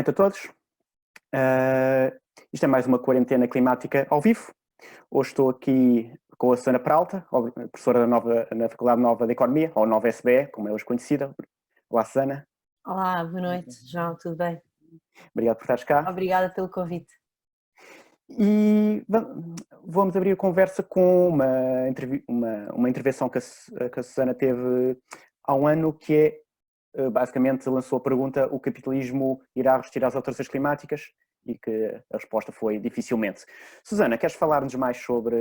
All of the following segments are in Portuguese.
noite a todos. Isto é mais uma quarentena climática ao vivo. Hoje estou aqui com a Susana Peralta, professora na Faculdade Nova de Economia, ou Nova SBE, como é hoje conhecida. Olá, Susana. Olá, boa noite, João, tudo bem? Obrigado por estares cá. Obrigada pelo convite. E vamos abrir a conversa com uma intervenção que a Susana teve há um ano, que é, basicamente, lançou a pergunta: o capitalismo irá resistir às alterações climáticas? E que a resposta foi dificilmente. Susana, queres falar-nos mais sobre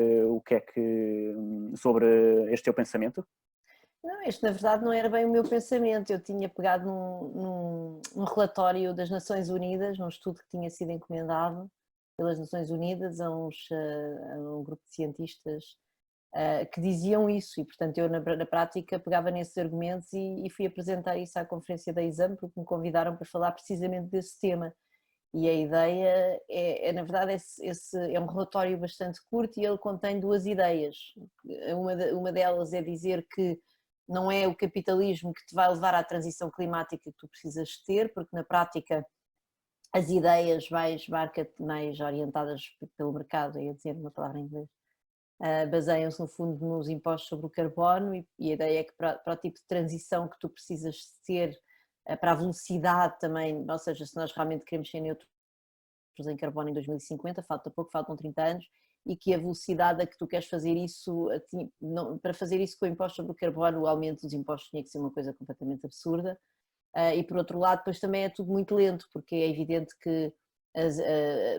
sobre este teu pensamento? Não, este na verdade não era bem o meu pensamento. Eu tinha pegado num relatório das Nações Unidas, num estudo que tinha sido encomendado pelas Nações Unidas a um grupo de cientistas que diziam isso, e portanto eu na prática pegava nesses argumentos e fui apresentar isso à conferência da Exame, porque me convidaram para falar precisamente desse tema. E a ideia na verdade, esse é um relatório bastante curto e ele contém duas ideias. Uma delas é dizer que não é o capitalismo que te vai levar à transição climática que tu precisas ter, porque na prática as ideias mais orientadas pelo mercado, ia dizer uma palavra em inglês, baseiam-se no fundo nos impostos sobre o carbono e a ideia é que para o tipo de transição que tu precisas ter, para a velocidade também, ou seja, se nós realmente queremos ser neutros em carbono em 2050, falta pouco, faltam 30 anos, e que a velocidade a que tu queres fazer isso, para fazer isso com o imposto sobre o carbono, o aumento dos impostos tinha que ser uma coisa completamente absurda, e por outro lado depois também é tudo muito lento, porque é evidente que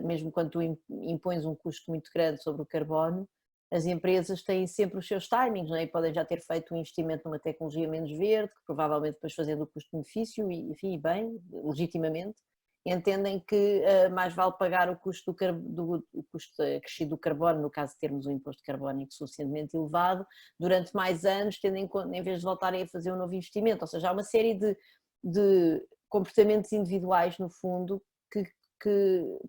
mesmo quando tu impões um custo muito grande sobre o carbono, as empresas têm sempre os seus timings, não é? E podem já ter feito um investimento numa tecnologia menos verde, que provavelmente depois fazendo o custo-benefício, e enfim, bem, legitimamente, entendem que mais vale pagar o custo o custo acrescido do carbono, no caso de termos um imposto carbónico suficientemente elevado, durante mais anos, tendo em conta, em vez de voltarem a fazer um novo investimento. Ou seja, há uma série de comportamentos individuais, no fundo, que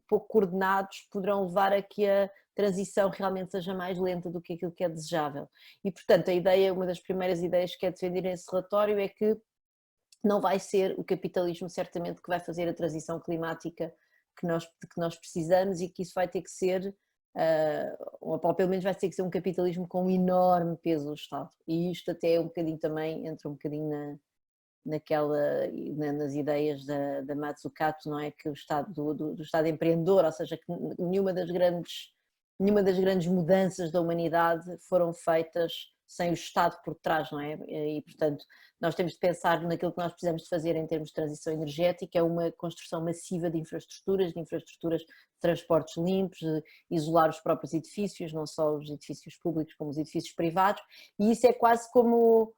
pouco coordenados poderão levar a que a transição realmente seja mais lenta do que aquilo que é desejável. E, portanto, a ideia, uma das primeiras ideias que é defender nesse relatório é que não vai ser o capitalismo certamente que vai fazer a transição climática que nós precisamos, e que isso vai ter que ser, ou pelo menos vai ter que ser um capitalismo com um enorme peso do Estado. E isto até é um bocadinho também, entra um bocadinho nas ideias da Mazzucato, não é? Que o Estado do Estado empreendedor, ou seja, que nenhuma das grandes mudanças da humanidade foram feitas sem o Estado por trás, não é? E, portanto, nós temos de pensar naquilo que nós precisamos de fazer em termos de transição energética, é uma construção massiva de infraestruturas de transportes limpos, de isolar os próprios edifícios, não só os edifícios públicos como os edifícios privados, e isso é quase como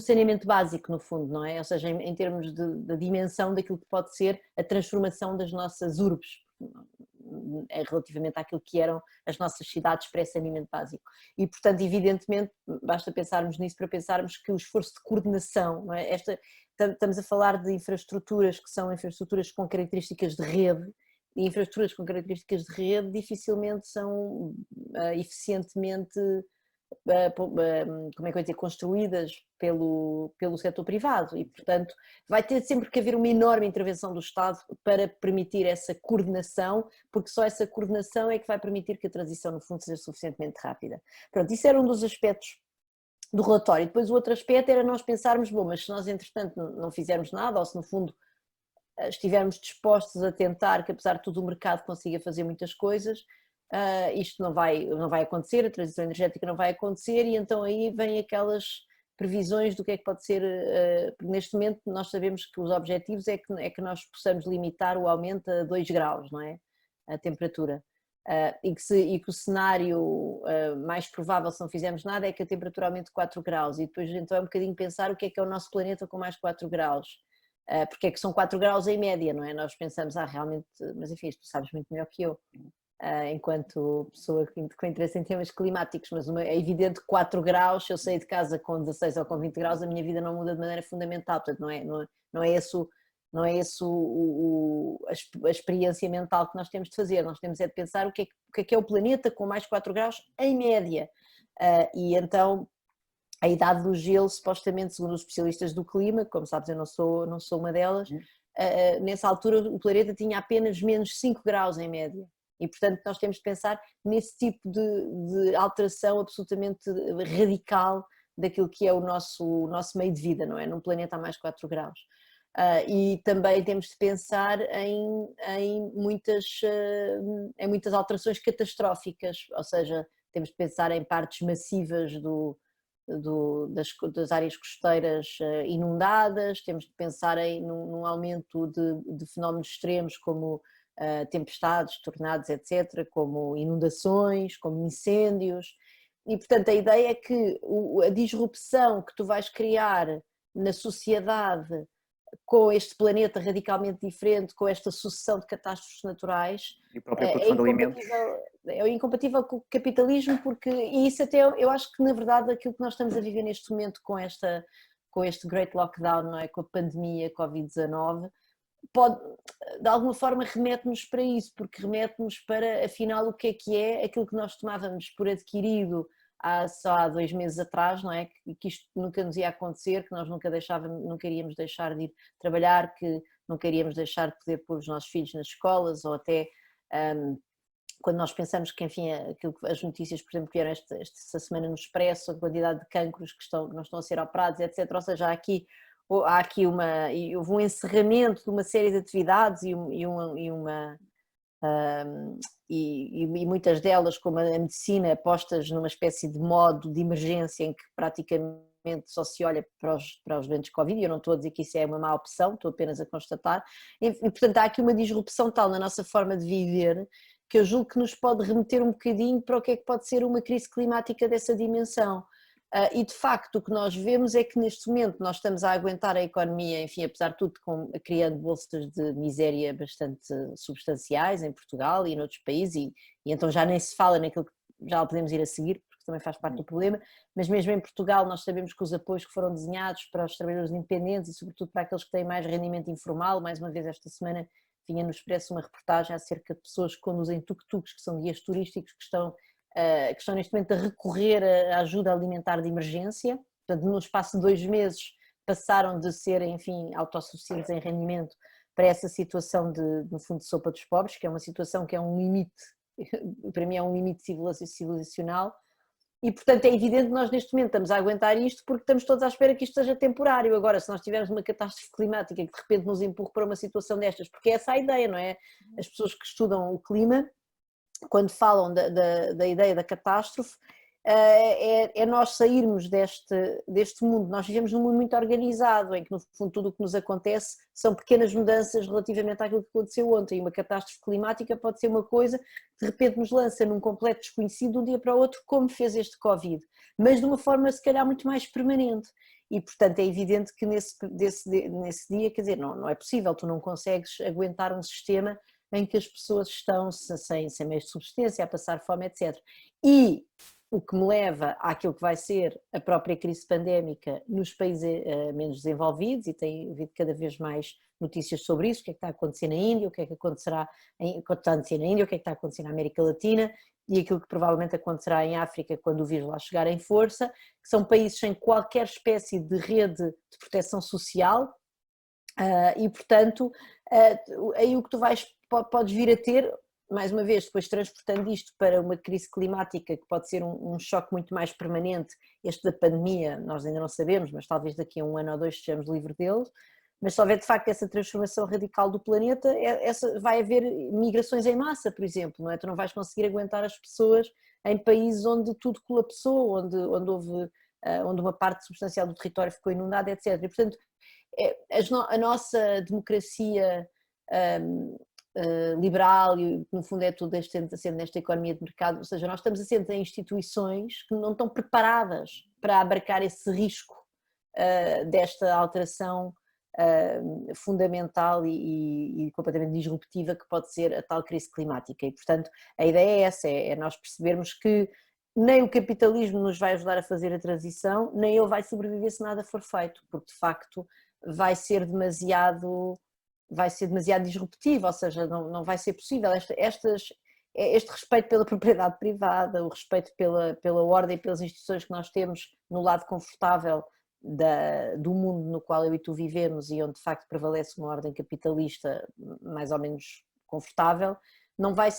saneamento básico, no fundo, não é? Ou seja, em termos da dimensão daquilo que pode ser a transformação das nossas urbes, relativamente àquilo que eram as nossas cidades pré-saneamento básico. E, portanto, evidentemente, basta pensarmos nisso para pensarmos que o esforço de coordenação, não é? Estamos a falar de infraestruturas que são infraestruturas com características de rede, e infraestruturas com características de rede dificilmente são eficientemente como é que eu ia dizer, construídas pelo setor privado, e portanto vai ter sempre que haver uma enorme intervenção do Estado para permitir essa coordenação, porque só essa coordenação é que vai permitir que a transição no fundo seja suficientemente rápida. Pronto, isso era um dos aspectos do relatório. Depois o outro aspecto era nós pensarmos, bom, mas se nós entretanto não fizermos nada, ou se no fundo estivermos dispostos a tentar que apesar de tudo o mercado consiga fazer muitas coisas, isto não vai acontecer, a transição energética não vai acontecer, e então aí vêm aquelas previsões do que é que pode ser, neste momento nós sabemos que os objetivos é que nós possamos limitar o aumento a 2 graus, não é? A temperatura. E que o cenário mais provável, se não fizermos nada, é que a temperatura aumente 4 graus, e depois então é um bocadinho pensar o que é o nosso planeta com mais 4 graus. Porque é que são 4 graus em média, não é? Nós pensamos, realmente, mas enfim, tu sabes muito melhor que eu, enquanto pessoa com interesse em temas climáticos, mas é evidente que 4 graus, se eu sair de casa com 16 ou com 20 graus, a minha vida não muda de maneira fundamental, portanto não é esse a experiência mental que nós temos de fazer. Nós temos de pensar o que é o planeta com mais 4 graus em média, e então a idade do gelo, supostamente, segundo os especialistas do clima, como sabes eu não sou uma delas, nessa altura o planeta tinha apenas menos 5 graus em média. E, portanto, nós temos de pensar nesse tipo de alteração absolutamente radical daquilo que é o nosso meio de vida, não é? Num planeta a mais 4 graus. E também temos de pensar em muitas alterações catastróficas, ou seja, temos de pensar em partes massivas das áreas costeiras inundadas, temos de pensar num aumento de fenómenos extremos como tempestades, tornados, etc., como inundações, como incêndios, e portanto a ideia é que a disrupção que tu vais criar na sociedade com este planeta radicalmente diferente, com esta sucessão de catástrofes naturais, E a própria produção de alimentos. É incompatível com o capitalismo, porque, e isso até eu acho que na verdade aquilo que nós estamos a viver neste momento com este Great Lockdown, não é? Com a pandemia Covid-19, pode, de alguma forma remete-nos para isso, porque remete-nos para afinal o que é aquilo que nós tomávamos por adquirido só há 2 meses atrás, não é? Que isto nunca nos ia acontecer, que nós nunca iríamos deixar de ir trabalhar, que nunca iríamos deixar de poder pôr os nossos filhos nas escolas, ou até quando nós pensamos que, enfim, as notícias, por exemplo, que vieram esta semana no Expresso, a quantidade de cancros que não estão a ser operados, etc. Ou seja, houve um encerramento de uma série de atividades e muitas delas, como a medicina, postas numa espécie de modo de emergência em que praticamente só se olha para os doentes Covid, e eu não estou a dizer que isso é uma má opção, estou apenas a constatar, e portanto há aqui uma disrupção tal na nossa forma de viver que eu julgo que nos pode remeter um bocadinho para o que é que pode ser uma crise climática dessa dimensão. E de facto o que nós vemos é que neste momento nós estamos a aguentar a economia, enfim, apesar de tudo, criando bolsas de miséria bastante substanciais em Portugal e noutros países, e então já nem se fala naquilo que já podemos ir a seguir, porque também faz parte do problema, mas mesmo em Portugal nós sabemos que os apoios que foram desenhados para os trabalhadores independentes e sobretudo para aqueles que têm mais rendimento informal, mais uma vez esta semana vinha no Expresso uma reportagem acerca de pessoas que conduzem tuk-tuks, que são guias turísticos, que estão neste momento a recorrer à ajuda alimentar de emergência, portanto no espaço de 2 meses passaram de ser, enfim, autossuficientes em rendimento para essa situação no fundo de sopa dos pobres, que é uma situação que é um limite, para mim é um limite civilizacional, e portanto é evidente que nós neste momento estamos a aguentar isto porque estamos todos à espera que isto seja temporário. Agora, se nós tivermos uma catástrofe climática que de repente nos empurre para uma situação destas, porque essa é a ideia, não é? As pessoas que estudam o clima, quando falam da ideia da catástrofe, é nós sairmos deste mundo. Nós vivemos num mundo muito organizado, em que no fundo tudo o que nos acontece são pequenas mudanças relativamente àquilo que aconteceu ontem. E uma catástrofe climática pode ser uma coisa que de repente nos lança num completo desconhecido de um dia para o outro, como fez este Covid, mas de uma forma se calhar muito mais permanente. E portanto é evidente que nesse dia, quer dizer, não é possível, tu não consegues aguentar um sistema em que as pessoas estão sem meios de subsistência, a passar fome, etc. E o que me leva àquilo que vai ser a própria crise pandémica nos países menos desenvolvidos, e tem havido cada vez mais notícias sobre isso, o que é que está a acontecer na Índia, o que é que acontecerá na Índia, o que é que está a acontecer na América Latina, e aquilo que provavelmente acontecerá em África quando o vírus lá chegar em força, que são países sem qualquer espécie de rede de proteção social, e portanto aí o que tu podes vir a ter, mais uma vez, depois transportando isto para uma crise climática que pode ser um choque muito mais permanente, este da pandemia nós ainda não sabemos, mas talvez daqui a 1 ano ou 2 estejamos livres dele, mas se houver de facto essa transformação radical do planeta, vai haver migrações em massa, por exemplo, não é? Tu não vais conseguir aguentar as pessoas em países onde tudo colapsou, onde uma parte substancial do território ficou inundada, etc. E portanto a nossa democracia liberal, e no fundo é tudo assente nesta economia de mercado, ou seja, nós estamos assentes em instituições que não estão preparadas para abarcar esse risco desta alteração fundamental e completamente disruptiva que pode ser a tal crise climática. E portanto a ideia é essa, é nós percebermos que nem o capitalismo nos vai ajudar a fazer a transição, nem ele vai sobreviver se nada for feito, porque de facto vai ser demasiado disruptivo, ou seja, não vai ser possível. Este respeito pela propriedade privada, o respeito pela ordem e pelas instituições que nós temos no lado confortável do mundo no qual eu e tu vivemos e onde de facto prevalece uma ordem capitalista mais ou menos confortável, não vai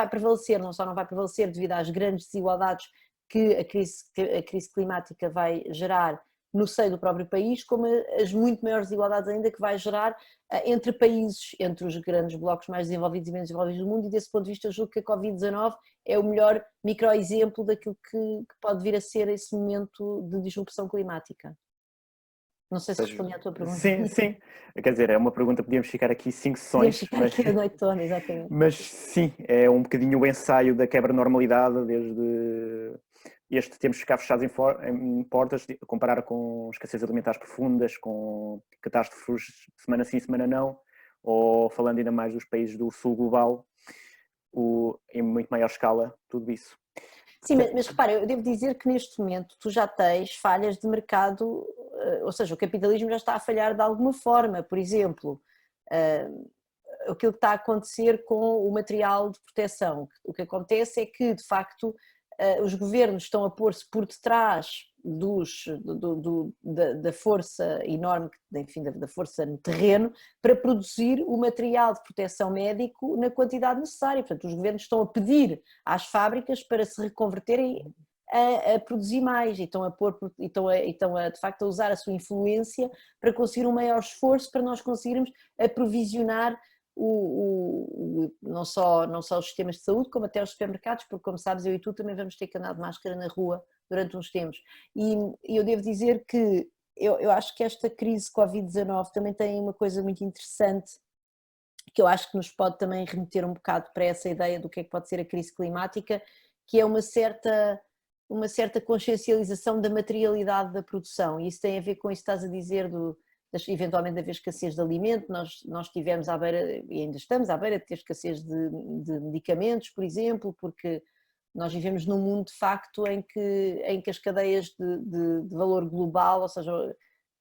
prevalecer, não só não vai prevalecer devido às grandes desigualdades que a crise climática vai gerar no seio do próprio país, como as muito maiores desigualdades ainda que vai gerar entre países, entre os grandes blocos mais desenvolvidos e menos desenvolvidos do mundo, e desse ponto de vista eu julgo que a Covid-19 é o melhor microexemplo daquilo que pode vir a ser esse momento de disrupção climática. Não sei se respondi à tua pergunta. Sim, sim. Quer dizer, é uma pergunta, podíamos ficar aqui 5 Podemos sessões, ficar aqui a noite toda, exatamente. mas sim, é um bocadinho o ensaio da quebra-normalidade, desde temos de ficar fechados em portas, comparar com escassez alimentares profundas, com catástrofes semana sim, semana não, ou falando ainda mais dos países do sul global, em muito maior escala, tudo isso. Sim, mas repara, eu devo dizer que neste momento tu já tens falhas de mercado, ou seja, o capitalismo já está a falhar de alguma forma. Por exemplo, aquilo que está a acontecer com o material de proteção. O que acontece é que, de facto, os governos estão a pôr-se por detrás da força enorme, enfim, da força no terreno, para produzir o material de proteção médico na quantidade necessária. Portanto, os governos estão a pedir às fábricas para se reconverterem a produzir mais, e estão a de facto a usar a sua influência para conseguir um maior esforço para nós conseguirmos aprovisionar não só os sistemas de saúde, como até os supermercados, porque como sabes eu e tu também vamos ter que andar de máscara na rua durante uns tempos. E eu devo dizer que eu acho que esta crise Covid-19 também tem uma coisa muito interessante, que eu acho que nos pode também remeter um bocado para essa ideia do que é que pode ser a crise climática, que é uma certa consciencialização da materialidade da produção, e isso tem a ver com isso que estás a dizer eventualmente de haver escassez de alimento. Nós estivemos à beira, e ainda estamos à beira de ter escassez de medicamentos, por exemplo, porque nós vivemos num mundo de facto em que as cadeias de valor global, ou seja,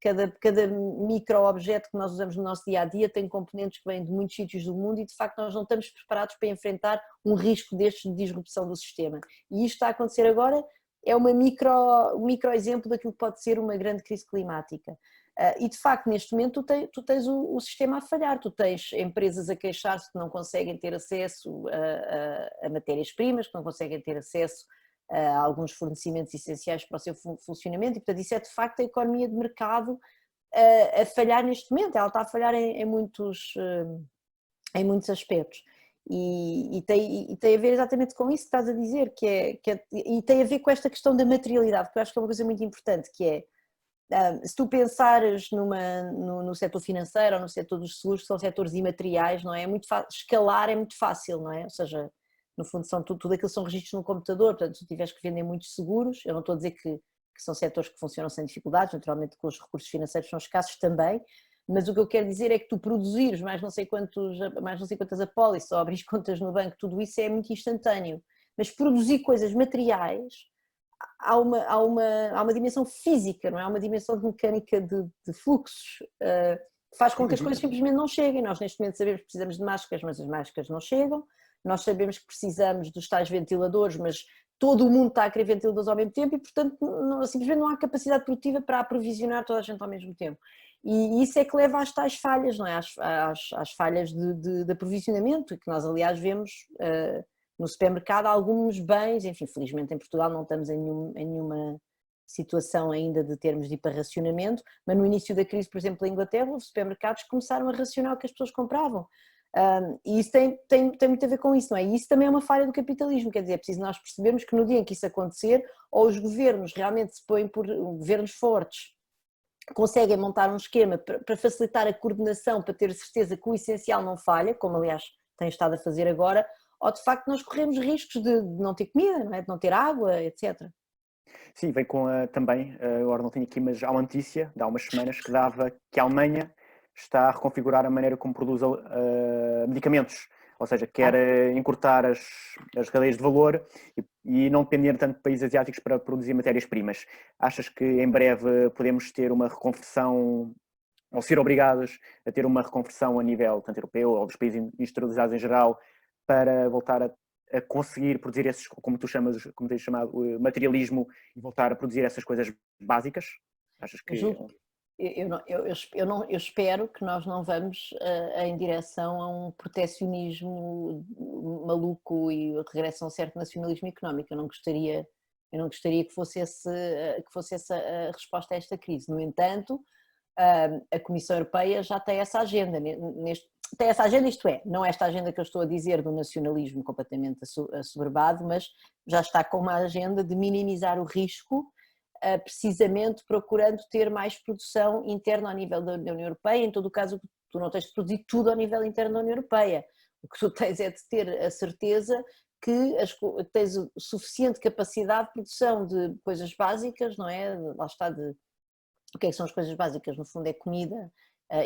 cada micro-objeto que nós usamos no nosso dia-a-dia tem componentes que vêm de muitos sítios do mundo, e de facto nós não estamos preparados para enfrentar um risco destes de disrupção do sistema. E isto está a acontecer agora, é um micro exemplo daquilo que pode ser uma grande crise climática. E de facto neste momento tu tens o sistema a falhar, tu tens empresas a queixar-se que não conseguem ter acesso a matérias-primas, que não conseguem ter acesso a alguns fornecimentos essenciais para o seu funcionamento, e portanto isso é de facto a economia de mercado a falhar neste momento. Ela está a falhar em muitos aspectos. E tem a ver exatamente com isso que estás a dizer, e tem a ver com esta questão da materialidade, que eu acho que é uma coisa muito importante, que é, se tu pensares no setor financeiro ou no setor dos seguros, que são setores imateriais, não é? Escalar é muito fácil, não é? Ou seja, no fundo são tudo aquilo que são registros no computador, portanto se tu tiveres que vender muitos seguros, eu não estou a dizer que são setores que funcionam sem dificuldades, naturalmente que os recursos financeiros são escassos também, mas o que eu quero dizer é que tu produzires mais não sei quantas apólices ou abrir contas no banco, tudo isso é muito instantâneo, mas produzir coisas materiais há uma dimensão física, não é? Há uma dimensão de mecânica de fluxos, que faz com que as coisas simplesmente não cheguem. Nós neste momento sabemos que precisamos de máscaras, mas as máscaras não chegam. Nós sabemos que precisamos dos tais ventiladores, mas todo o mundo está a querer ventiladores ao mesmo tempo, e portanto simplesmente não há capacidade produtiva para aprovisionar toda a gente ao mesmo tempo. E isso é que leva às tais falhas, não é? Às falhas de aprovisionamento, que nós aliás vemos no supermercado alguns bens, enfim, felizmente em Portugal não estamos em nenhuma situação ainda de termos de hiperracionamento, mas no início da crise, por exemplo, em Inglaterra, os supermercados começaram a racionar o que as pessoas compravam. E isso tem muito a ver com isso, não é? E isso também é uma falha do capitalismo, quer dizer, é preciso nós percebermos que no dia em que isso acontecer, ou os governos realmente se põem por governos fortes, conseguem montar um esquema para facilitar a coordenação, para ter certeza que o essencial não falha, como aliás tem estado a fazer agora, ou de facto nós corremos riscos de não ter comida, não é? De não ter água, etc. Sim, vem com também, agora não tenho aqui, mas há uma notícia de há umas semanas que dava que a Alemanha está a reconfigurar a maneira como produz medicamentos, ou seja, quer encurtar as cadeias de valor e não depender tanto de países asiáticos para produzir matérias-primas. Achas que em breve podemos ter uma reconversão, ou ser obrigados a ter uma reconversão a nível tanto europeu ou dos países industrializados em geral, para voltar a a conseguir produzir esses, como tu chamas, como tens chamado, materialismo e voltar a produzir essas coisas básicas? Achas Eu que... julgo, eu espero que nós não vamos em direção a um proteccionismo maluco e regresso a um certo nacionalismo económico. Eu não gostaria que fosse essa a resposta a esta crise. No entanto, a Comissão Europeia já tem essa agenda, tem essa agenda, isto é, não esta agenda que eu estou a dizer do nacionalismo completamente assoberbado, mas já está com uma agenda de minimizar o risco, precisamente procurando ter mais produção interna ao nível da União Europeia. Em todo o caso, tu não tens de produzir tudo ao nível interno da União Europeia, o que tu tens é de ter a certeza que tens suficiente capacidade de produção de coisas básicas, não é? Lá está, o que é que são as coisas básicas? No fundo é comida,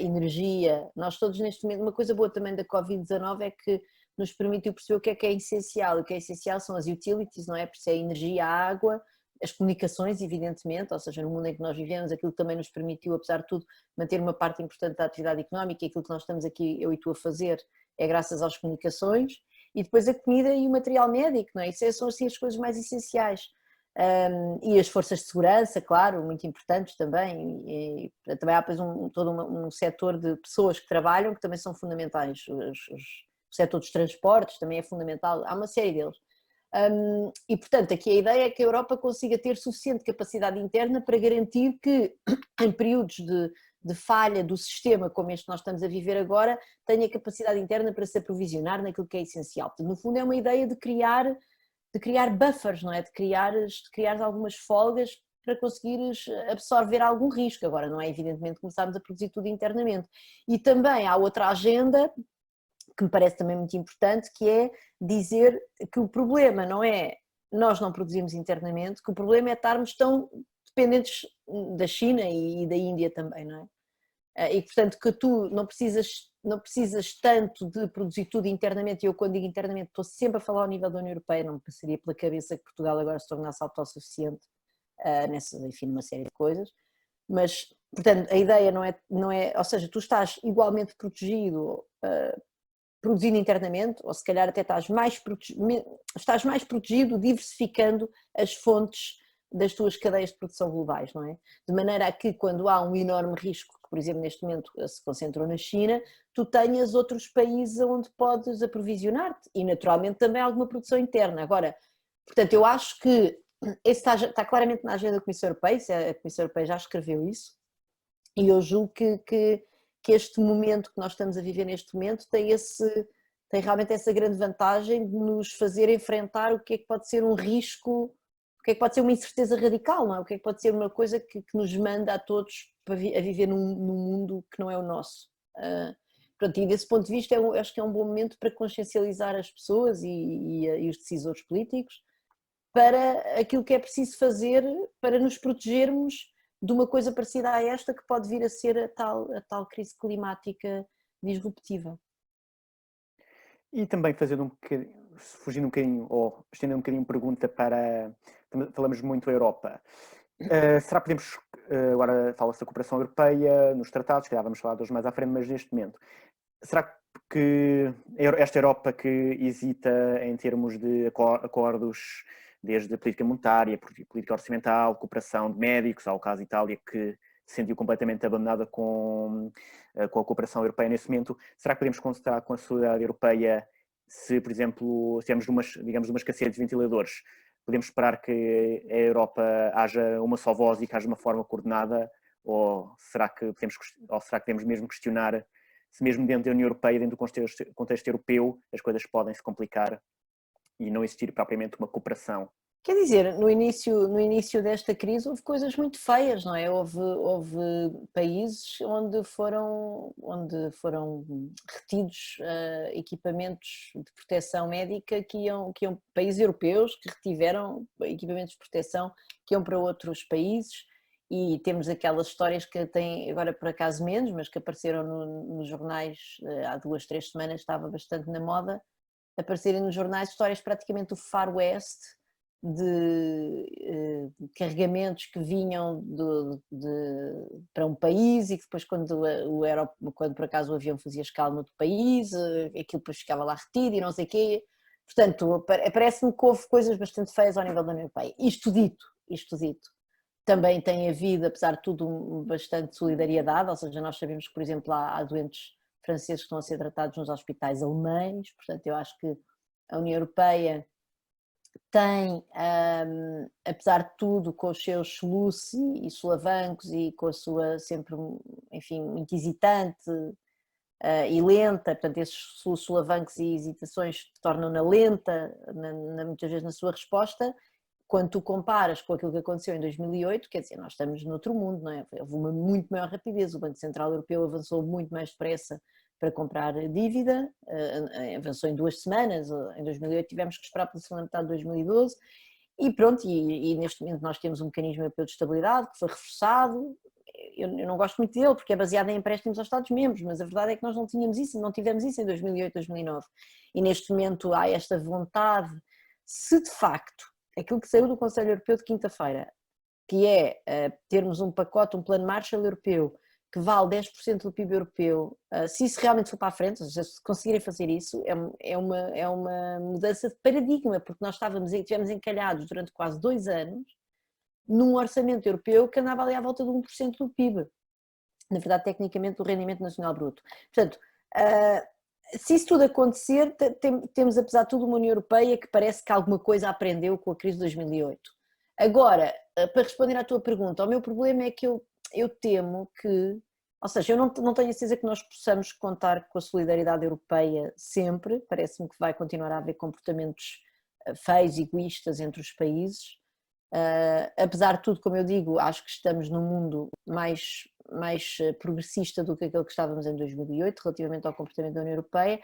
energia. Nós todos neste momento, uma coisa boa também da Covid-19 é que nos permitiu perceber o que é essencial. O que é essencial são as utilities, não é? Por isso é a energia, a água, as comunicações, evidentemente, ou seja, no mundo em que nós vivemos, aquilo que também nos permitiu, apesar de tudo, manter uma parte importante da atividade económica, e aquilo que nós estamos aqui, eu e tu, a fazer, é graças às comunicações, e depois a comida e o material médico, não é? Isso são assim as coisas mais essenciais. E as forças de segurança, claro, muito importantes também, e também há depois todo um setor de pessoas que trabalham que também são fundamentais, o setor dos transportes também é fundamental, há uma série deles. E portanto aqui a ideia é que a Europa consiga ter suficiente capacidade interna para garantir que em períodos de falha do sistema como este que nós estamos a viver agora, tenha capacidade interna para se aprovisionar naquilo que é essencial. Portanto, no fundo é uma ideia de criar buffers, não é? De criar algumas folgas para conseguires absorver algum risco. Agora, não é evidentemente começarmos a produzir tudo internamente. E também há outra agenda, que me parece também muito importante, que é dizer que o problema não é nós não produzimos internamente, que o problema é estarmos tão dependentes da China e da Índia também, não é? E portanto que tu não precisas tanto de produzir tudo internamente, e eu quando digo internamente estou sempre a falar ao nível da União Europeia, não me passaria pela cabeça que Portugal agora se tornasse autossuficiente enfim, numa série de coisas, mas portanto a ideia não é, ou seja, tu estás igualmente protegido produzindo internamente, ou se calhar até estás mais protegido diversificando as fontes das tuas cadeias de produção globais, não é? De maneira a que quando há um enorme risco, que por exemplo neste momento se concentrou na China, tu tenhas outros países onde podes aprovisionar-te e naturalmente também alguma produção interna. Agora, portanto eu acho que esse está claramente na agenda da Comissão Europeia, a Comissão Europeia já escreveu isso, e eu julgo que este momento que nós estamos a viver neste momento tem realmente essa grande vantagem de nos fazer enfrentar o que é que pode ser um risco, o que é que pode ser uma incerteza radical, não é? O que é que pode ser uma coisa que nos manda a todos a viver num mundo que não é o nosso. Pronto, e desse ponto de vista eu acho que é um bom momento para consciencializar as pessoas e os decisores políticos para aquilo que é preciso fazer para nos protegermos de uma coisa parecida a esta que pode vir a ser a tal crise climática disruptiva. E também fazendo fugindo um bocadinho, ou estendendo um bocadinho pergunta para, falamos muito da Europa. Será que podemos, agora fala-se da cooperação europeia, nos tratados, que já vamos falar de hoje mais à frente, mas neste momento, será que esta Europa que hesita em termos de acordos, desde a política monetária, política orçamental, cooperação de médicos, ao caso Itália, que se sentiu completamente abandonada com a cooperação europeia nesse momento, será que podemos contar com a solidariedade europeia se, por exemplo, se tivermos, digamos, uma escassez de ventiladores? Podemos esperar que a Europa haja uma só voz e que haja uma forma coordenada? Ou será que devemos mesmo questionar se mesmo dentro da União Europeia, dentro do contexto europeu, as coisas podem se complicar e não existir propriamente uma cooperação? Quer dizer, no início desta crise houve coisas muito feias, não é? Houve países onde foram retidos equipamentos de proteção médica que iam, países europeus que retiveram equipamentos de proteção que iam para outros países, e temos aquelas histórias que têm agora por acaso menos, mas que apareceram nos jornais há 2, 3 semanas, estava bastante na moda, aparecerem nos jornais histórias praticamente do Far West, de carregamentos que vinham para um país e que depois quando por acaso o avião fazia escala no outro país, aquilo depois ficava lá retido e não sei o quê. Portanto, parece-me que houve coisas bastante feias ao nível da União Europeia. Isto dito, também tem havido, apesar de tudo, bastante solidariedade, ou seja, nós sabemos que, por exemplo, há doentes franceses que estão a ser tratados nos hospitais alemães, portanto, eu acho que a União Europeia tem, apesar de tudo, com os seus soluços e solavancos e com a sua sempre, enfim, muito hesitante e lenta, portanto esses solavancos e hesitações tornam-na lenta, muitas vezes na sua resposta, quando tu comparas com aquilo que aconteceu em 2008, quer dizer, nós estamos noutro mundo, não é? Houve uma muito maior rapidez, o Banco Central Europeu avançou muito mais depressa para comprar dívida, avançou em 2 semanas, em 2008 tivemos que esperar pela segunda metade de 2012, e pronto, e neste momento nós temos um mecanismo europeu de estabilidade que foi reforçado. Eu não gosto muito dele porque é baseado em empréstimos aos Estados-membros, mas a verdade é que nós não tivemos isso em 2008, 2009, e neste momento há esta vontade, se de facto aquilo que saiu do Conselho Europeu de quinta-feira, que é termos um pacote, um plano Marshall europeu, que vale 10% do PIB europeu, se isso realmente for para a frente, ou seja, se conseguirem fazer isso, é uma mudança de paradigma, porque nós estivemos encalhados durante quase 2 anos num orçamento europeu que andava ali à volta de 1% do PIB, na verdade, tecnicamente, do rendimento nacional bruto. Portanto, se isso tudo acontecer, temos, apesar de tudo, uma União Europeia que parece que alguma coisa aprendeu com a crise de 2008. Agora, para responder à tua pergunta, o meu problema é que eu temo que, ou seja, eu não tenho a certeza que nós possamos contar com a solidariedade europeia sempre, parece-me que vai continuar a haver comportamentos feios e egoístas entre os países. Apesar de tudo, como eu digo, acho que estamos num mundo mais progressista do que aquele que estávamos em 2008 relativamente ao comportamento da União Europeia.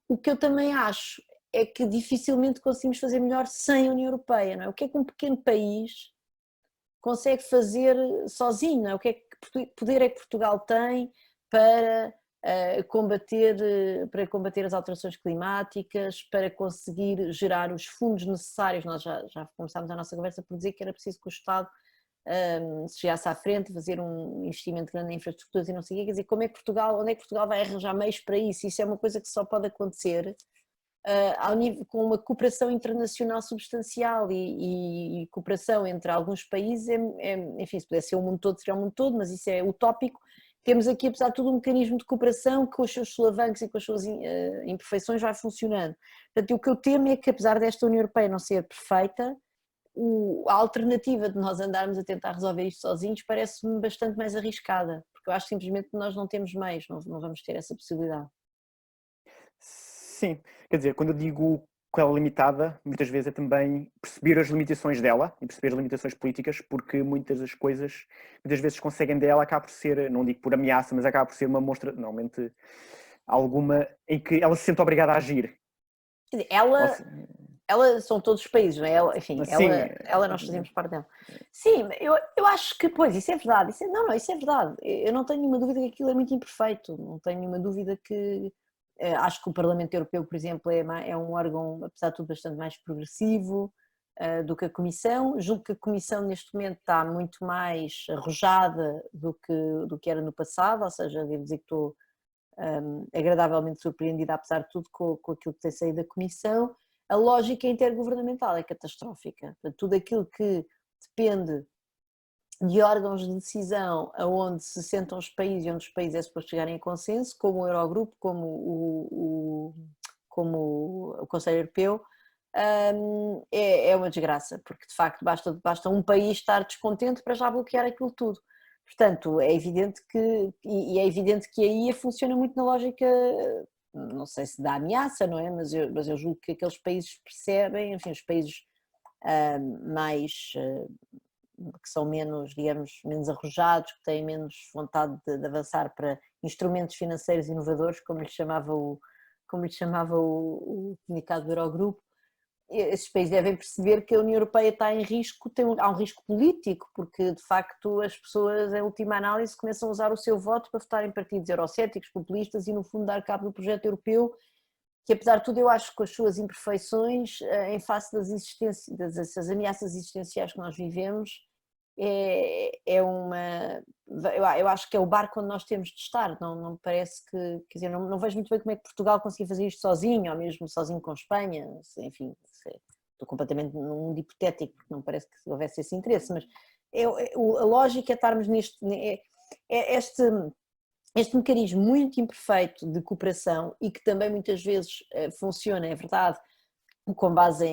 O que eu também acho é que dificilmente conseguimos fazer melhor sem a União Europeia, não é? O que é que um pequeno país consegue fazer sozinho, não é? O que é que poder é que Portugal tem para combater as alterações climáticas, para conseguir gerar os fundos necessários. Nós já começámos a nossa conversa por dizer que era preciso que o Estado se chegasse à frente, fazer um investimento grande em infraestruturas e não sei o quê, quer dizer, onde é que Portugal vai arranjar meios para isso? Isso é uma coisa que só pode acontecer ao nível, com uma cooperação internacional substancial e cooperação entre alguns países, enfim, se pudesse ser o mundo todo, seria o mundo todo, mas isso é utópico. Temos aqui, apesar de tudo, um mecanismo de cooperação que com os seus solavancos e com as suas imperfeições vai funcionando. Portanto, o que eu temo é que, apesar desta União Europeia não ser perfeita, a alternativa de nós andarmos a tentar resolver isto sozinhos parece-me bastante mais arriscada, porque eu acho simplesmente que nós não temos meios, não vamos ter essa possibilidade. Sim, quer dizer, quando eu digo que ela é limitada, muitas vezes é também perceber as limitações dela e perceber as limitações políticas, porque muitas das coisas, muitas vezes conseguem dela, acaba por ser, não digo por ameaça, mas acaba por ser uma mostra, normalmente, alguma em que ela se sente obrigada a agir. Quer dizer, Nossa, ela são todos os países, não é? Enfim, sim, nós fazemos parte dela. Sim, eu acho que, pois, isso é verdade, isso é verdade. Eu não tenho nenhuma dúvida que aquilo é muito imperfeito, não tenho nenhuma dúvida que. Acho que o Parlamento Europeu, por exemplo, é um órgão, apesar de tudo, bastante mais progressivo do que a Comissão. Julgo que a Comissão, neste momento, está muito mais arrojada do que era no passado, ou seja, devo dizer que estou agradavelmente surpreendida, apesar de tudo, com aquilo que tem saído da Comissão. A lógica intergovernamental é catastrófica. Portanto, tudo aquilo que depende de órgãos de decisão aonde se sentam os países e onde os países é suposto chegarem a consenso, como o Eurogrupo, como o Conselho Europeu, é uma desgraça, porque de facto basta um país estar descontente para já bloquear aquilo tudo. Portanto, é evidente que aí funciona muito na lógica, não sei se da ameaça, não é? Mas eu julgo que aqueles países percebem, enfim, os países que são menos, digamos, menos arrojados, que têm menos vontade de avançar para instrumentos financeiros inovadores, como lhe chamava o comunicado do Eurogrupo. Esses países devem perceber que a União Europeia está em risco, há um risco político, porque de facto as pessoas, em última análise, começam a usar o seu voto para votar em partidos eurocéticos, populistas e no fundo dar cabo do projeto europeu, que apesar de tudo eu acho que com as suas imperfeições, em face dessas ameaças existenciais que nós vivemos, é uma. Eu acho que é o barco onde nós temos de estar, não me parece que. Quer dizer, não vejo muito bem como é que Portugal conseguia fazer isto sozinho, ou mesmo sozinho com Espanha, enfim, estou completamente num mundo hipotético, porque não parece que houvesse esse interesse, mas a lógica é estarmos neste. Este mecanismo muito imperfeito de cooperação e que também muitas vezes funciona, é verdade, com base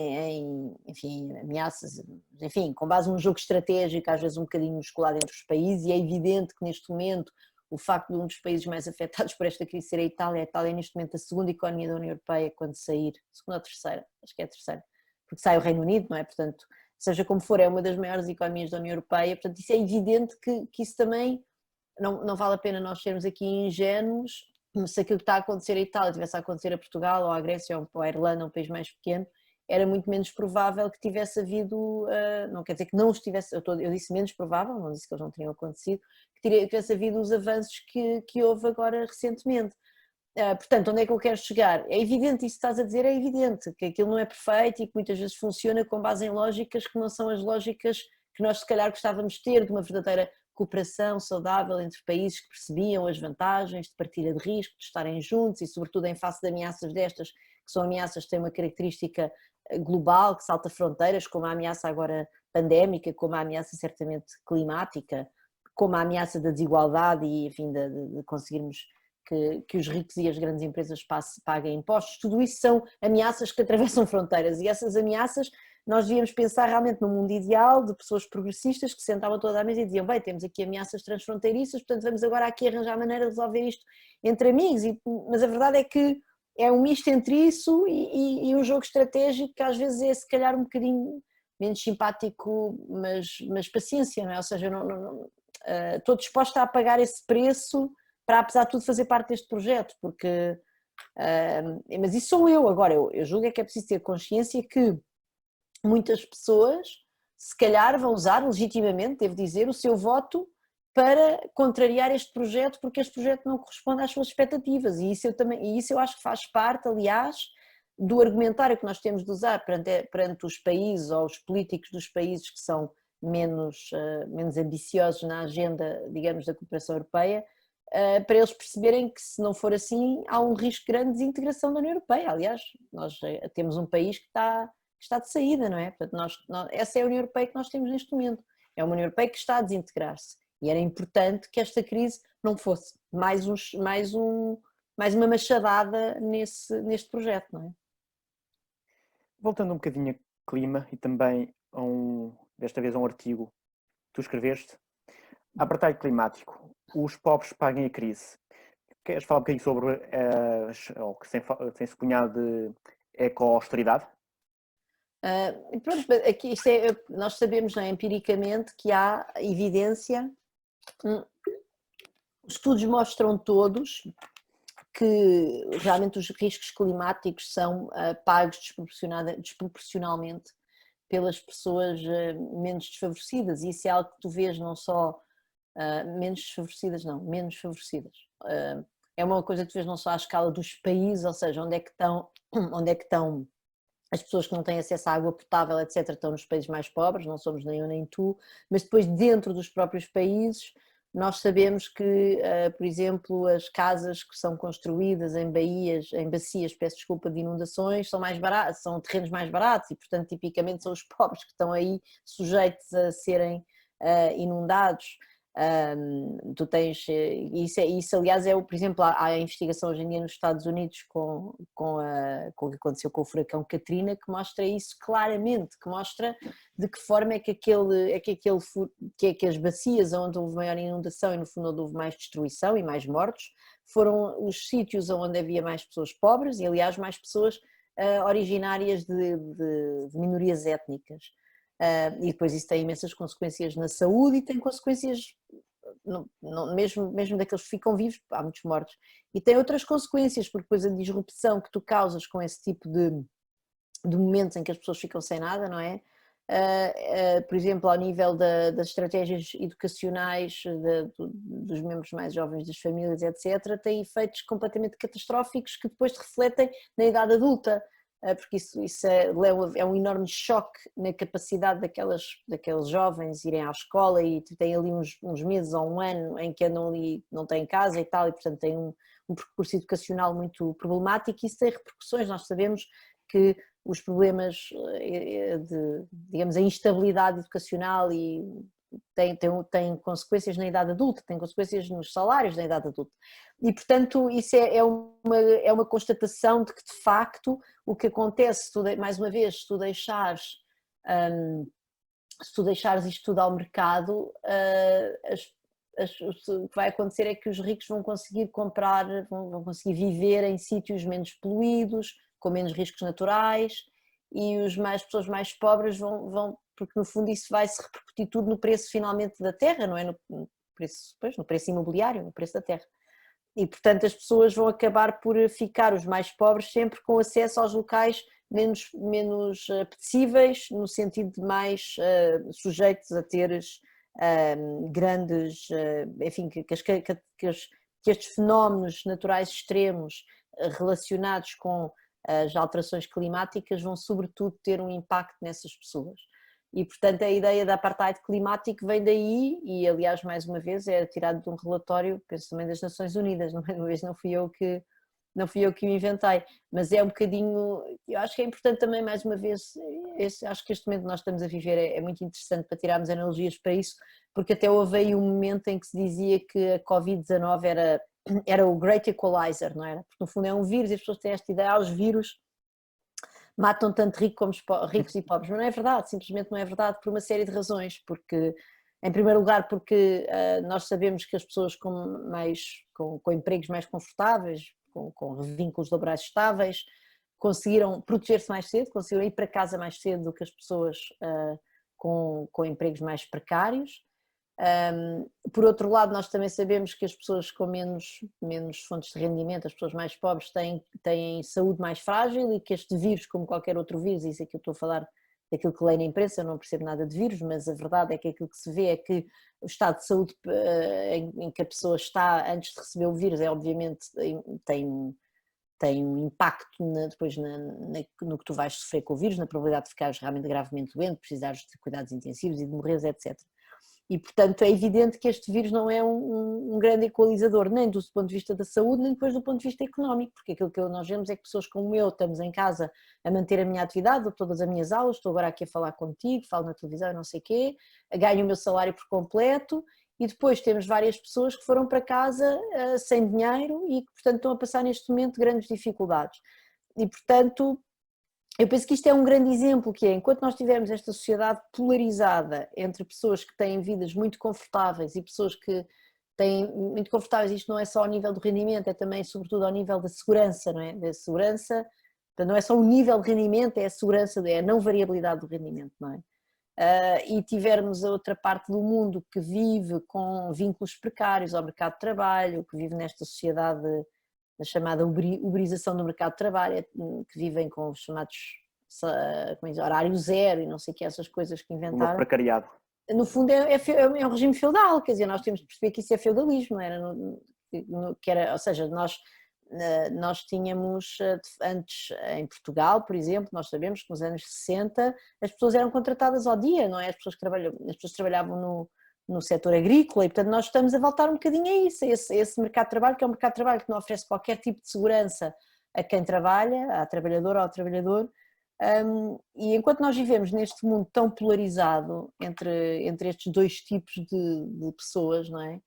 enfim, ameaças, enfim, com base num jogo estratégico, às vezes um bocadinho musculado entre os países, e é evidente que neste momento o facto de um dos países mais afetados por esta crise ser a Itália é neste momento a segunda economia da União Europeia quando sair, segunda ou terceira, acho que é a terceira, porque sai o Reino Unido, não é? Portanto, seja como for, é uma das maiores economias da União Europeia, portanto isso é evidente que isso também não vale a pena nós sermos aqui ingênuos. Se aquilo que está a acontecer à Itália tivesse a acontecer a Portugal ou à Grécia ou à Irlanda, um país mais pequeno, era muito menos provável que tivesse havido, não quer dizer que não estivesse, eu disse menos provável, não disse que eles não teriam acontecido, que tivesse havido os avanços que houve agora recentemente. Portanto, onde é que eu quero chegar? É evidente, isso que estás a dizer é evidente, que aquilo não é perfeito e que muitas vezes funciona com base em lógicas que não são as lógicas que nós se calhar gostávamos de ter, de uma verdadeira cooperação saudável entre países que percebiam as vantagens de partilha de risco, de estarem juntos e sobretudo em face de ameaças destas, que são ameaças que têm uma característica global, que salta fronteiras, como a ameaça agora pandémica, como a ameaça certamente climática, como a ameaça da desigualdade e, enfim, de conseguirmos que os ricos e as grandes empresas paguem impostos. Tudo isso são ameaças que atravessam fronteiras e essas ameaças nós devíamos pensar realmente num mundo ideal de pessoas progressistas que sentavam toda a mesa e diziam, bem, temos aqui ameaças transfronteiriças, portanto vamos agora aqui arranjar maneira de resolver isto entre amigos, mas a verdade é que é um misto entre isso e um jogo estratégico que às vezes é se calhar um bocadinho menos simpático, mas paciência, não é? Ou seja, estou disposta a pagar esse preço para apesar de tudo fazer parte deste projeto, porque, mas isso sou eu, agora eu julgo é que é preciso ter consciência que muitas pessoas se calhar vão usar legitimamente, devo dizer, o seu voto para contrariar este projeto porque este projeto não corresponde às suas expectativas e isso eu acho que faz parte, aliás, do argumentário que nós temos de usar perante os países ou os políticos dos países que são menos ambiciosos na agenda, digamos, da cooperação europeia, para eles perceberem que se não for assim há um risco grande de desintegração da União Europeia. Aliás, nós temos um país que está de saída, não é? Portanto, essa é a União Europeia que nós temos neste momento. É uma União Europeia que está a desintegrar-se. E era importante que esta crise não fosse mais uma machadada neste projeto, não é? Voltando um bocadinho a clima e também desta vez a um artigo que tu escreveste, apartheid climático, os pobres paguem a crise. Queres falar um bocadinho sobre o que tem-se cunhado de eco-austeridade? Pronto, aqui nós sabemos, não é, empiricamente que há evidência, os estudos mostram todos que realmente os riscos climáticos são pagos desproporcionalmente pelas pessoas menos desfavorecidas, e isso é algo que tu vês não só menos desfavorecidas, não, menos favorecidas. É uma coisa que tu vês não só à escala dos países, ou seja, onde é que estão as pessoas que não têm acesso à água potável, etc., estão nos países mais pobres, não somos nem eu nem tu, mas depois dentro dos próprios países nós sabemos que, por exemplo, as casas que são construídas em bacias, peço desculpa, de inundações, são mais baratas, são terrenos mais baratos e, portanto, tipicamente são os pobres que estão aí sujeitos a serem inundados. Tu tens, isso aliás por exemplo, há investigação hoje em dia nos Estados Unidos com o que aconteceu com o furacão Katrina, que mostra isso claramente, que mostra de que forma é que as bacias onde houve maior inundação e no fundo onde houve mais destruição e mais mortos, foram os sítios onde havia mais pessoas pobres e aliás mais pessoas originárias de minorias étnicas. E depois isso tem imensas consequências na saúde e tem consequências, mesmo daqueles que ficam vivos, há muitos mortos. E tem outras consequências, porque depois a disrupção que tu causas com esse tipo de momentos em que as pessoas ficam sem nada, não é? Por exemplo, ao nível das estratégias educacionais dos membros mais jovens das famílias, etc., tem efeitos completamente catastróficos que depois te refletem na idade adulta. porque isso é um enorme choque na capacidade daqueles jovens irem à escola e têm ali uns meses ou um ano em que andam ali, não têm casa e tal, e portanto têm um percurso educacional muito problemático, e isso tem repercussões. Nós sabemos que os problemas digamos, a instabilidade educacional tem consequências na idade adulta, tem consequências nos salários na idade adulta. E, portanto, isso é uma constatação de que, de facto, o que acontece, mais uma vez, se tu deixares isto tudo ao mercado, o que vai acontecer é que os ricos vão conseguir comprar, vão conseguir viver em sítios menos poluídos, com menos riscos naturais, e pessoas mais pobres vão, porque no fundo isso vai se repercutir tudo no preço finalmente da terra, não é? No preço imobiliário, no preço da terra. E portanto as pessoas vão acabar por ficar, os mais pobres, sempre com acesso aos locais menos apetecíveis, no sentido de mais sujeitos a teres grandes, enfim, que estes fenómenos naturais extremos relacionados com as alterações climáticas vão sobretudo ter um impacto nessas pessoas. E portanto a ideia da apartheid climático vem daí, e aliás mais uma vez é tirado de um relatório, penso também das Nações Unidas, não fui eu que o inventei, mas é um bocadinho, eu acho que é importante também mais uma vez, acho que este momento que nós estamos a viver é muito interessante para tirarmos analogias para isso, porque até houve aí um momento em que se dizia que a Covid-19 era o Great Equalizer, não era? Porque no fundo é um vírus e as pessoas têm esta ideia, os vírus matam tanto ricos e pobres, mas não é verdade, simplesmente não é verdade por uma série de razões, porque em primeiro lugar porque nós sabemos que as pessoas com empregos mais confortáveis, com vínculos laborais estáveis, conseguiram proteger-se mais cedo, conseguiram ir para casa mais cedo do que as pessoas com empregos mais precários. Por outro lado, nós também sabemos que as pessoas com menos fontes de rendimento, as pessoas mais pobres, têm saúde mais frágil, e que este vírus, como qualquer outro vírus, isso é que eu estou a falar daquilo que leio na imprensa, eu não percebo nada de vírus, mas a verdade é que aquilo que se vê é que o estado de saúde em que a pessoa está antes de receber o vírus obviamente tem um impacto depois no que tu vais sofrer com o vírus, na probabilidade de ficares realmente gravemente doente, precisares de cuidados intensivos e de morreres, etc. E, portanto, é evidente que este vírus não é um grande equalizador, nem do ponto de vista da saúde, nem depois do ponto de vista económico, porque aquilo que nós vemos é que pessoas como eu estamos em casa a manter a minha atividade, dou todas as minhas aulas, estou agora aqui a falar contigo, falo na televisão, não sei o quê, ganho o meu salário por completo, e depois temos várias pessoas que foram para casa sem dinheiro e que, portanto, estão a passar neste momento grandes dificuldades. E, portanto, eu penso que isto é um grande exemplo, que é, enquanto nós tivermos esta sociedade polarizada entre pessoas que têm vidas muito confortáveis e pessoas que têm muito confortáveis, isto não é só ao nível do rendimento, é também sobretudo ao nível da segurança, não é? Da segurança, não é só o nível de rendimento, é a segurança, é a não variabilidade do rendimento, não é? E tivermos a outra parte do mundo que vive com vínculos precários ao mercado de trabalho, que vive nesta sociedade da chamada uberização do mercado de trabalho, que vivem com os chamados horário zero e não sei o que, essas coisas que inventaram. O novo precariado. No fundo é um regime feudal, quer dizer, nós temos de perceber que isso é feudalismo, não era? Ou seja, nós tínhamos antes em Portugal, por exemplo, nós sabemos que nos anos 60 as pessoas eram contratadas ao dia, não é? As pessoas trabalhavam no setor agrícola, e portanto nós estamos a voltar um bocadinho a isso, a esse mercado de trabalho, que é um mercado de trabalho que não oferece qualquer tipo de segurança a quem trabalha, à trabalhadora ou ao trabalhador, e enquanto nós vivemos neste mundo tão polarizado entre estes dois tipos de pessoas, não é?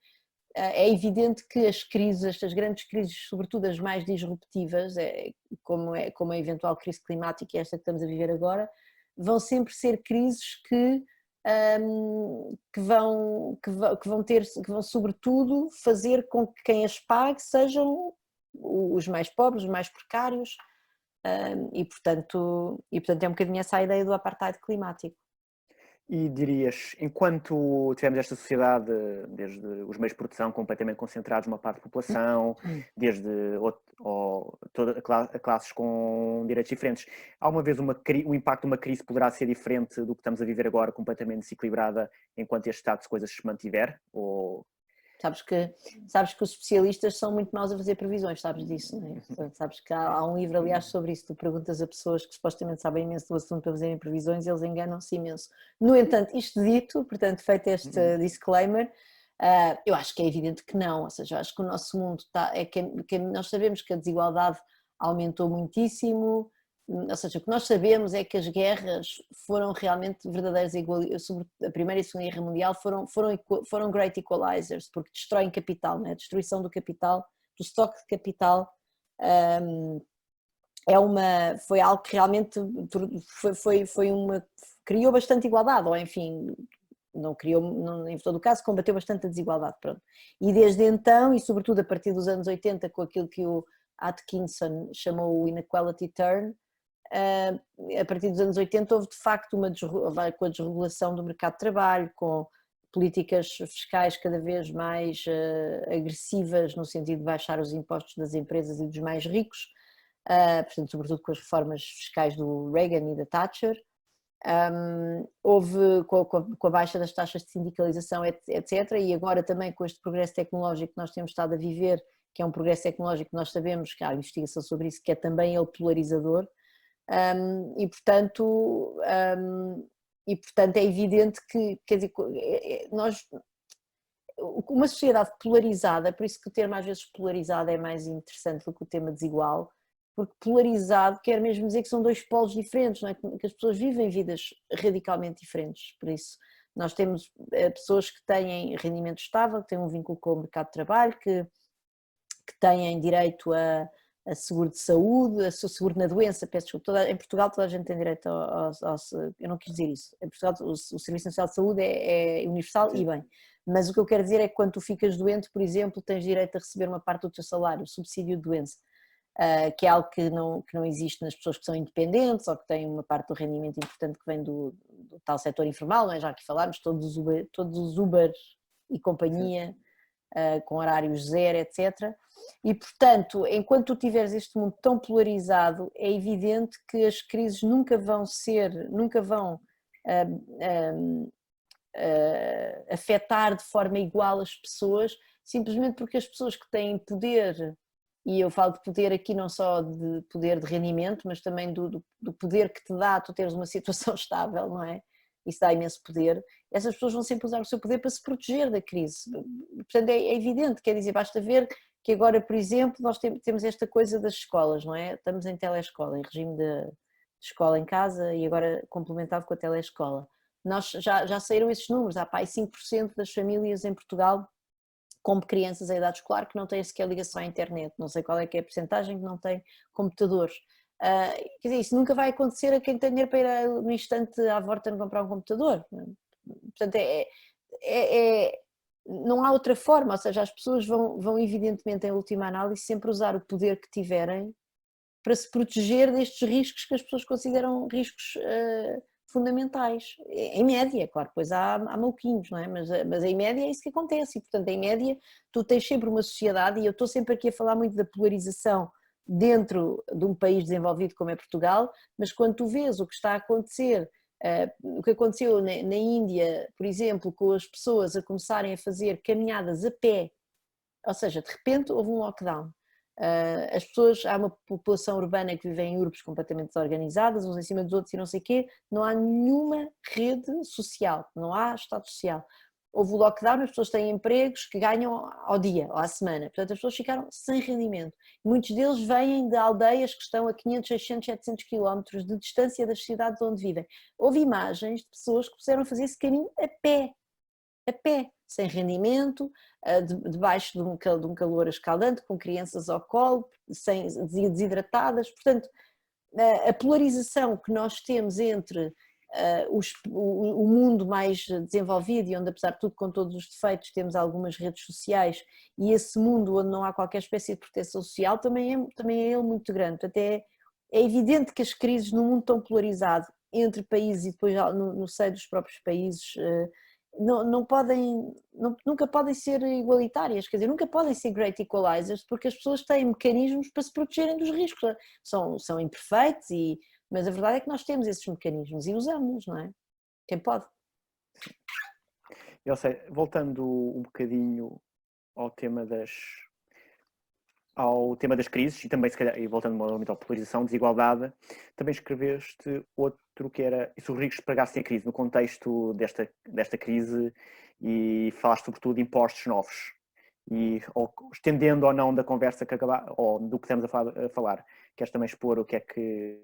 É evidente que estas grandes crises, sobretudo as mais disruptivas, como a eventual crise climática e esta que estamos a viver agora, vão sempre ser crises que vão sobretudo fazer com que quem as pague sejam os mais pobres, os mais precários, e portanto é um bocadinho essa a ideia do apartheid climático. E dirias, enquanto tivemos esta sociedade, desde os meios de produção completamente concentrados numa parte da população, desde a classes com direitos diferentes, alguma vez o impacto de uma crise poderá ser diferente do que estamos a viver agora, completamente desequilibrada, enquanto este estado de coisas se mantiver? Ou Sabes que os especialistas são muito maus a fazer previsões, sabes disso, não é? Portanto, sabes que há um livro, aliás, sobre isso. Tu perguntas a pessoas que supostamente sabem imenso do assunto para fazerem previsões e eles enganam-se imenso. No entanto, isto dito, portanto, feito este disclaimer, eu acho que é evidente que não, ou seja, eu acho que o nosso mundo está, que nós sabemos que a desigualdade aumentou muitíssimo, ou seja, o que nós sabemos é que as guerras foram realmente verdadeiras igualdades, sobre a Primeira e a Segunda Guerra Mundial foram great equalizers, porque destroem capital, né? A destruição do capital, do estoque de capital, foi algo que realmente criou bastante igualdade, ou enfim, não criou, não, em todo o caso, combateu bastante a desigualdade. Pronto. E desde então, e sobretudo a partir dos anos 80, com aquilo que o Atkinson chamou o inequality turn, a partir dos anos 80 houve de facto com a desregulação do mercado de trabalho, com políticas fiscais cada vez mais agressivas no sentido de baixar os impostos das empresas e dos mais ricos, portanto, sobretudo com as reformas fiscais do Reagan e da Thatcher. Houve com a baixa das taxas de sindicalização, etc. E agora também com este progresso tecnológico que nós temos estado a viver, que é um progresso tecnológico que nós sabemos que há investigação sobre isso, que é também ele polarizador, e portanto é evidente que, quer dizer, uma sociedade polarizada, por isso que o termo às vezes polarizado é mais interessante do que o tema desigual, porque polarizado quer mesmo dizer que são dois polos diferentes, não é? Que as pessoas vivem vidas radicalmente diferentes, por isso nós temos pessoas que têm rendimento estável, que têm um vínculo com o mercado de trabalho, que têm direito a seguro de saúde, a seguro na doença, peço desculpa, em Portugal toda a gente tem direito eu não quis dizer isso, em Portugal o Serviço Nacional de Saúde é universal. Sim. E bem, mas o que eu quero dizer é que quando tu ficas doente, por exemplo, tens direito a receber uma parte do teu salário, o subsídio de doença, que é algo que não existe nas pessoas que são independentes ou que têm uma parte do rendimento importante que vem do tal setor informal, não é? Já aqui falámos, todos os Uber e companhia, com horários zero, etc. E, portanto, enquanto tu tiveres este mundo tão polarizado, é evidente que as crises nunca vão afetar de forma igual as pessoas, simplesmente porque as pessoas que têm poder, e eu falo de poder aqui não só de poder de rendimento, mas também do poder que te dá tu teres uma situação estável, não é? Isso dá imenso poder, essas pessoas vão sempre usar o seu poder para se proteger da crise. Portanto, é evidente, quer dizer, basta ver que agora, por exemplo, nós temos esta coisa das escolas, não é? Estamos em telescola, em regime de escola em casa e agora complementado com a telescola. Já saíram esses números, há 5% das famílias em Portugal com crianças em idade escolar que não têm sequer ligação à internet, não sei qual é que é a percentagem que não tem computadores. Quer dizer, isso nunca vai acontecer a quem tem dinheiro para ir no instante à Vorten comprar um computador. Portanto, não há outra forma, ou seja, as pessoas vão evidentemente, em última análise, sempre usar o poder que tiverem para se proteger destes riscos que as pessoas consideram riscos fundamentais, em média, claro, depois há maluquinhos, não é? Mas em média é isso que acontece e, portanto, em média tu tens sempre uma sociedade, e eu estou sempre aqui a falar muito da polarização dentro de um país desenvolvido como é Portugal, mas quando tu vês o que está a acontecer, o que aconteceu na Índia, por exemplo, com as pessoas a começarem a fazer caminhadas a pé, ou seja, de repente houve um lockdown. As pessoas, há uma população urbana que vive em urbes completamente desorganizadas, uns em cima dos outros e não sei o quê, não há nenhuma rede social, não há estado social. Houve o lockdown, as pessoas têm empregos que ganham ao dia ou à semana, portanto as pessoas ficaram sem rendimento. Muitos deles vêm de aldeias que estão a 500, 600, 700 quilómetros de distância das cidades onde vivem. Houve imagens de pessoas que puseram a fazer esse caminho a pé, sem rendimento, debaixo de um calor escaldante, com crianças ao colo, desidratadas. Portanto, a polarização que nós temos entre o mundo mais desenvolvido e onde, apesar de tudo, com todos os defeitos, temos algumas redes sociais, e esse mundo onde não há qualquer espécie de proteção social, também é ele muito grande. Portanto, é evidente que as crises num mundo tão polarizado entre países e depois no seio dos próprios países nunca podem ser igualitárias, quer dizer, nunca podem ser great equalizers, porque as pessoas têm mecanismos para se protegerem dos riscos, são imperfeitos, mas a verdade é que nós temos esses mecanismos e usamos, não é? Quem pode. Eu sei, voltando um bocadinho ao tema das crises e também, se calhar, e voltando muito à polarização, desigualdade, também escreveste outro que era e se os ricos pagassem a crise, no contexto desta crise, e falaste sobretudo de impostos novos. Ou, estendendo ou não da conversa ou do que estamos a falar, queres também expor o que é que,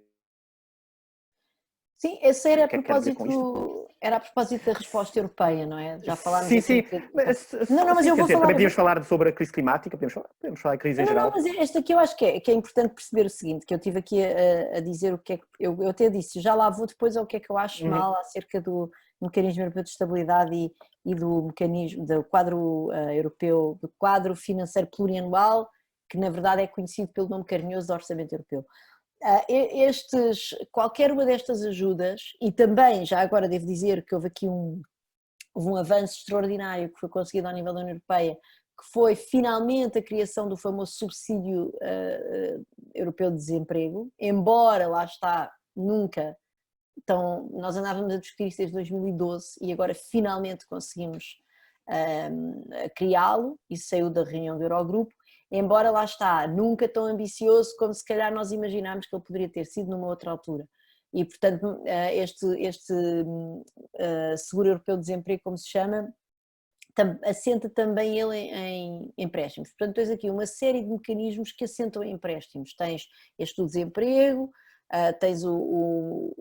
Sim, esse era o a que é que quer dizer com isto? era a propósito da resposta europeia, não é? Já falámos Sim, aqui um sim. bocadinho. Mas Sim, eu quer vou dizer, também falar. podíamos falar sobre a crise climática, podemos falar de crise em Não, geral. mas este aqui eu acho que é importante perceber o seguinte, que eu estive aqui a dizer o que é que, eu até disse, já lá vou depois ao que é que eu acho Uhum. mal acerca do mecanismo europeu de estabilidade e do mecanismo, do quadro europeu, do quadro financeiro plurianual, que na verdade é conhecido pelo nome carinhoso do orçamento europeu. Qualquer uma destas ajudas, e também, já agora devo dizer que houve aqui houve um avanço extraordinário que foi conseguido ao nível da União Europeia, que foi finalmente a criação do famoso subsídio europeu de desemprego, embora lá está, nunca, então nós andávamos a discutir isso desde 2012 e agora finalmente conseguimos criá-lo e saiu da reunião do Eurogrupo, embora lá está, nunca tão ambicioso como se calhar nós imaginámos que ele poderia ter sido numa outra altura. E, portanto, este Seguro Europeu de Desemprego, como se chama, assenta também ele em empréstimos. Portanto, tens aqui uma série de mecanismos que assentam em empréstimos. Tens este do desemprego, tens o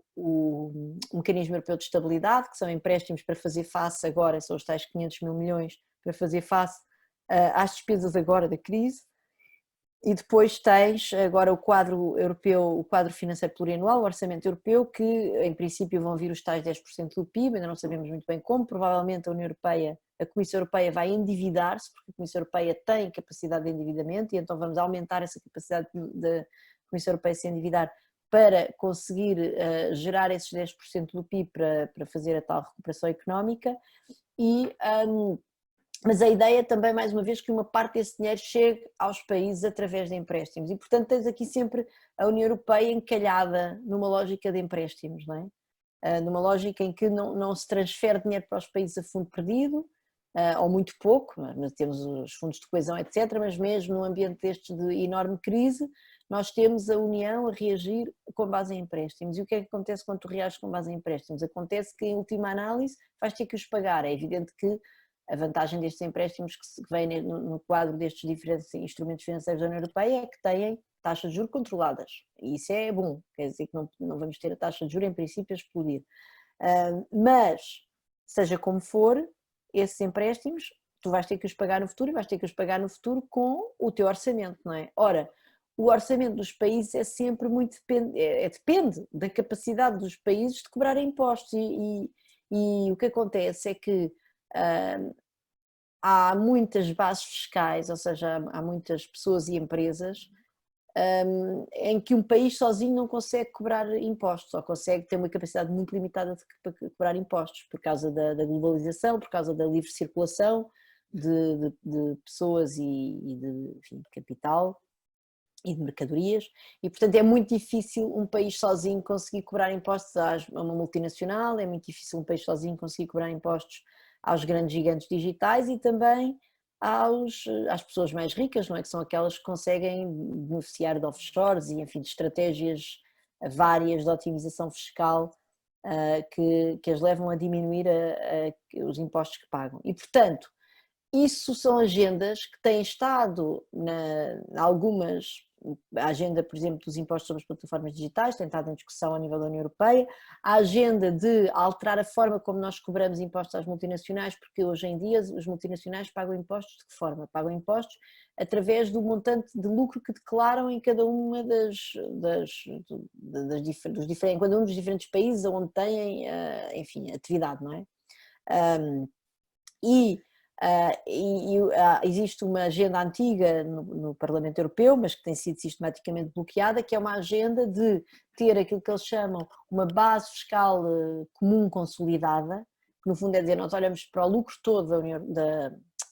mecanismo europeu de estabilidade, que são empréstimos para fazer face agora, são os tais 500 mil milhões para fazer face às despesas agora da crise. E depois tens agora o quadro europeu, o quadro financeiro plurianual, o orçamento europeu, que em princípio vão vir os tais 10% do PIB, ainda não sabemos muito bem como, provavelmente a União Europeia, a Comissão Europeia vai endividar-se, porque a Comissão Europeia tem capacidade de endividamento, e então vamos aumentar essa capacidade da Comissão Europeia se endividar para conseguir gerar esses 10% do PIB para fazer a tal recuperação económica. Mas a ideia também, mais uma vez, que uma parte desse dinheiro chegue aos países através de empréstimos. E, portanto, tens aqui sempre a União Europeia encalhada numa lógica de empréstimos, não é? Numa lógica em que não se transfere dinheiro para os países a fundo perdido, ou muito pouco, mas temos os fundos de coesão, etc., mas mesmo num ambiente destes de enorme crise, nós temos a União a reagir com base em empréstimos. E o que é que acontece quando tu reages com base em empréstimos? Acontece que, em última análise, vais ter que os pagar. É evidente que a vantagem destes empréstimos que vêm no quadro destes diferentes instrumentos financeiros da União Europeia é que têm taxas de juros controladas, e isso é bom, quer dizer que não vamos ter a taxa de juros em princípio a explodir. Mas, seja como for, esses empréstimos tu vais ter que os pagar no futuro, e vais ter que os pagar no futuro com o teu orçamento, não é? Ora, o orçamento dos países é sempre muito depende da capacidade dos países de cobrar impostos e o que acontece é que há muitas bases fiscais, ou seja, há muitas pessoas e empresas em que um país sozinho não consegue cobrar impostos, ou consegue ter uma capacidade muito limitada de cobrar impostos, por causa da globalização, por causa da livre circulação de pessoas e de capital e de mercadorias, e portanto é muito difícil um país sozinho conseguir cobrar impostos a uma multinacional, é muito difícil um país sozinho conseguir cobrar impostos aos grandes gigantes digitais e também às pessoas mais ricas, não é? Que são aquelas que conseguem beneficiar de offshores e enfim de estratégias várias de otimização fiscal que as levam a diminuir os impostos que pagam. E portanto, isso são agendas que têm estado em algumas, a agenda, por exemplo, dos impostos sobre as plataformas digitais, tem estado em discussão a nível da União Europeia, a agenda de alterar a forma como nós cobramos impostos às multinacionais, porque hoje em dia os multinacionais pagam impostos de que forma? Pagam impostos através do montante de lucro que declaram em cada uma em cada um dos diferentes países onde têm, enfim, atividade, não é? Existe uma agenda antiga no Parlamento Europeu, mas que tem sido sistematicamente bloqueada, que é uma agenda de ter aquilo que eles chamam uma base fiscal comum consolidada, que no fundo é dizer, nós olhamos para o lucro todo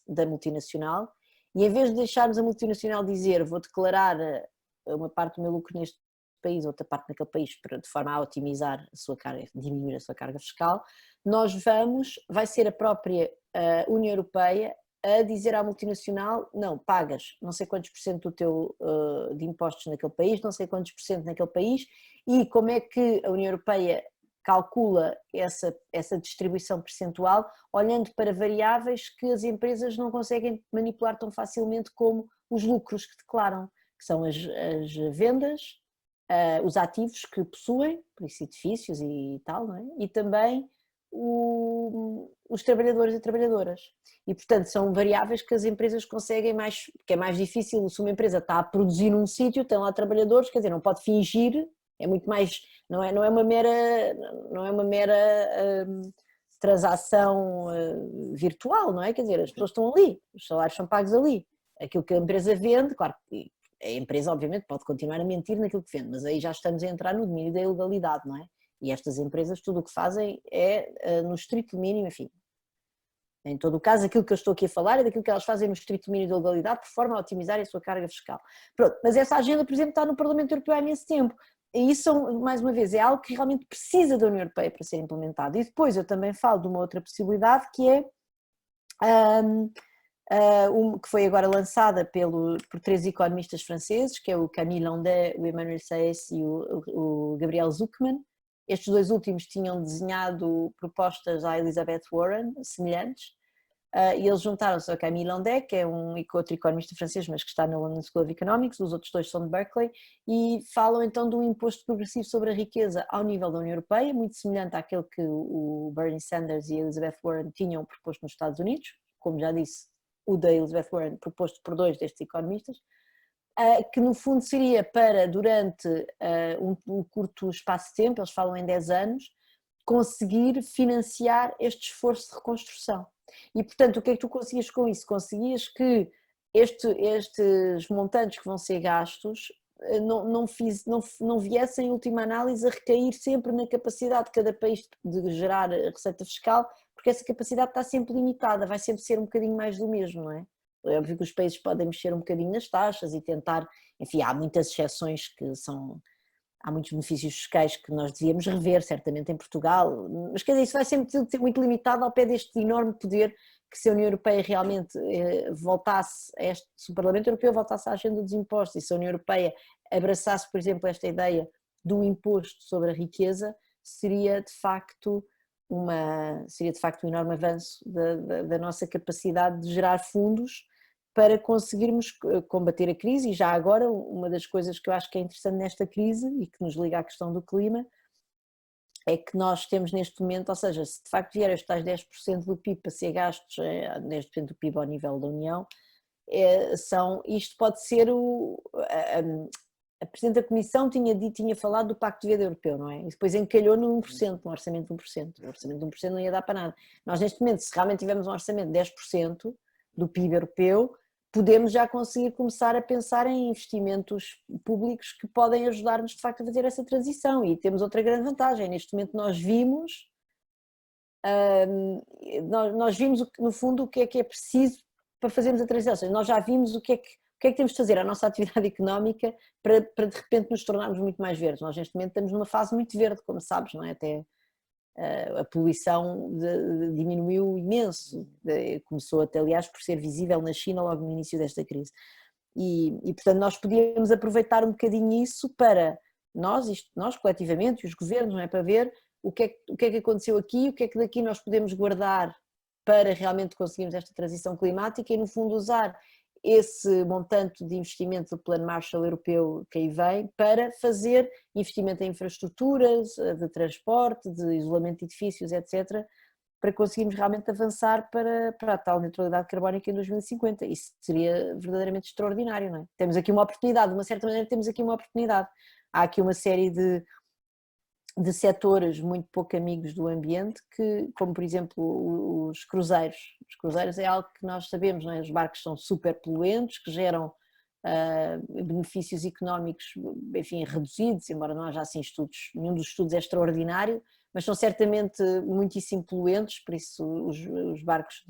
da multinacional e em vez de deixarmos a multinacional dizer vou declarar uma parte do meu lucro neste país, outra parte naquele país, de forma a otimizar a sua carga, diminuir a sua carga fiscal, vai ser a própria União Europeia a dizer à multinacional, não, pagas não sei quantos por cento do teu, de impostos naquele país, não sei quantos por cento naquele país, e como é que a União Europeia calcula essa distribuição percentual, olhando para variáveis que as empresas não conseguem manipular tão facilmente como os lucros que declaram, que são as vendas, os ativos que possuem, por isso edifícios e tal, não é? E também os trabalhadores e trabalhadoras. E, portanto, são variáveis que as empresas conseguem mais, porque é mais difícil, se uma empresa está a produzir num sítio, tem lá trabalhadores, quer dizer, não pode fingir, é muito mais, não é uma mera transação virtual, não é? Quer dizer, as pessoas estão ali, os salários são pagos ali. Aquilo que a empresa vende, claro, a empresa obviamente pode continuar a mentir naquilo que vende, mas aí já estamos a entrar no domínio da ilegalidade, não é? E estas empresas tudo o que fazem é no estrito mínimo, enfim. Em todo o caso, aquilo que eu estou aqui a falar é daquilo que elas fazem no estrito mínimo da legalidade, por forma a otimizar a sua carga fiscal. Pronto, mas essa agenda, por exemplo, está no Parlamento Europeu há imenso tempo. E isso, mais uma vez, é algo que realmente precisa da União Europeia para ser implementado. E depois eu também falo de uma outra possibilidade que é que foi agora lançada por 3 economistas franceses, que é o Camille Landais, o Emmanuel Saez e o Gabriel Zucman. Estes 2 últimos tinham desenhado propostas à Elizabeth Warren, semelhantes, e eles juntaram-se ao Camille Landais, que é outro economista francês, mas que está na London School of Economics, os outros 2 são de Berkeley, e falam então de um imposto progressivo sobre a riqueza ao nível da União Europeia, muito semelhante àquele que o Bernie Sanders e a Elizabeth Warren tinham proposto nos Estados Unidos, como já disse, o da Elizabeth Warren proposto por 2 destes economistas, que no fundo seria para, durante um curto espaço de tempo, eles falam em 10 anos, conseguir financiar este esforço de reconstrução. E, portanto, o que é que tu conseguias com isso? Conseguias que estes montantes que vão ser gastos não viessem, em última análise, a recair sempre na capacidade de cada país de gerar receita fiscal, porque essa capacidade está sempre limitada, vai sempre ser um bocadinho mais do mesmo, não é? É óbvio que os países podem mexer um bocadinho nas taxas e tentar, enfim, há muitas exceções há muitos benefícios fiscais que nós devíamos rever, certamente em Portugal, mas quer dizer, isso vai sempre ser muito limitado ao pé deste enorme poder que se a União Europeia realmente voltasse, se o Parlamento Europeu voltasse à agenda dos impostos e se a União Europeia abraçasse, por exemplo, esta ideia do imposto sobre a riqueza, seria de facto um enorme avanço da nossa capacidade de gerar fundos para conseguirmos combater a crise. E já agora, uma das coisas que eu acho que é interessante nesta crise e que nos liga à questão do clima é que nós temos neste momento, ou seja, se de facto vier estes tais 10% do PIB para ser gastos, 10% do PIB ao nível da União, isto pode ser a Presidente da Comissão tinha falado do Pacto Verde Europeu, não é? E depois encalhou no 1%, no orçamento de 1%. O orçamento de 1% não ia dar para nada. Nós neste momento, se realmente tivermos um orçamento de 10% do PIB europeu, podemos já conseguir começar a pensar em investimentos públicos que podem ajudar-nos de facto a fazer essa transição. E temos outra grande vantagem, neste momento nós vimos no fundo o que é preciso para fazermos a transição, ou seja, nós já vimos o que é que temos de fazer à nossa atividade económica para de repente nos tornarmos muito mais verdes. Nós neste momento estamos numa fase muito verde, como sabes, não é? Até a poluição diminuiu imenso, começou até aliás por ser visível na China logo no início desta crise e portanto nós podíamos aproveitar um bocadinho isso para nós coletivamente e os governos, não é, para ver o que é que aconteceu aqui, o que é que daqui nós podemos guardar para realmente conseguirmos esta transição climática e no fundo usar esse montante de investimento do Plano Marshall Europeu que aí vem para fazer investimento em infraestruturas, de transporte, de isolamento de edifícios, etc., para conseguirmos realmente avançar para a tal neutralidade carbónica em 2050. Isso seria verdadeiramente extraordinário, não é? Temos aqui uma oportunidade, de uma certa maneira temos aqui uma oportunidade. Há aqui uma série de setores muito pouco amigos do ambiente, como por exemplo os cruzeiros. Os cruzeiros é algo que nós sabemos, não é? Os barcos são super poluentes, que geram benefícios económicos, enfim, reduzidos, embora não haja assim estudos, nenhum dos estudos é extraordinário, mas são certamente muitíssimo poluentes, por isso os barcos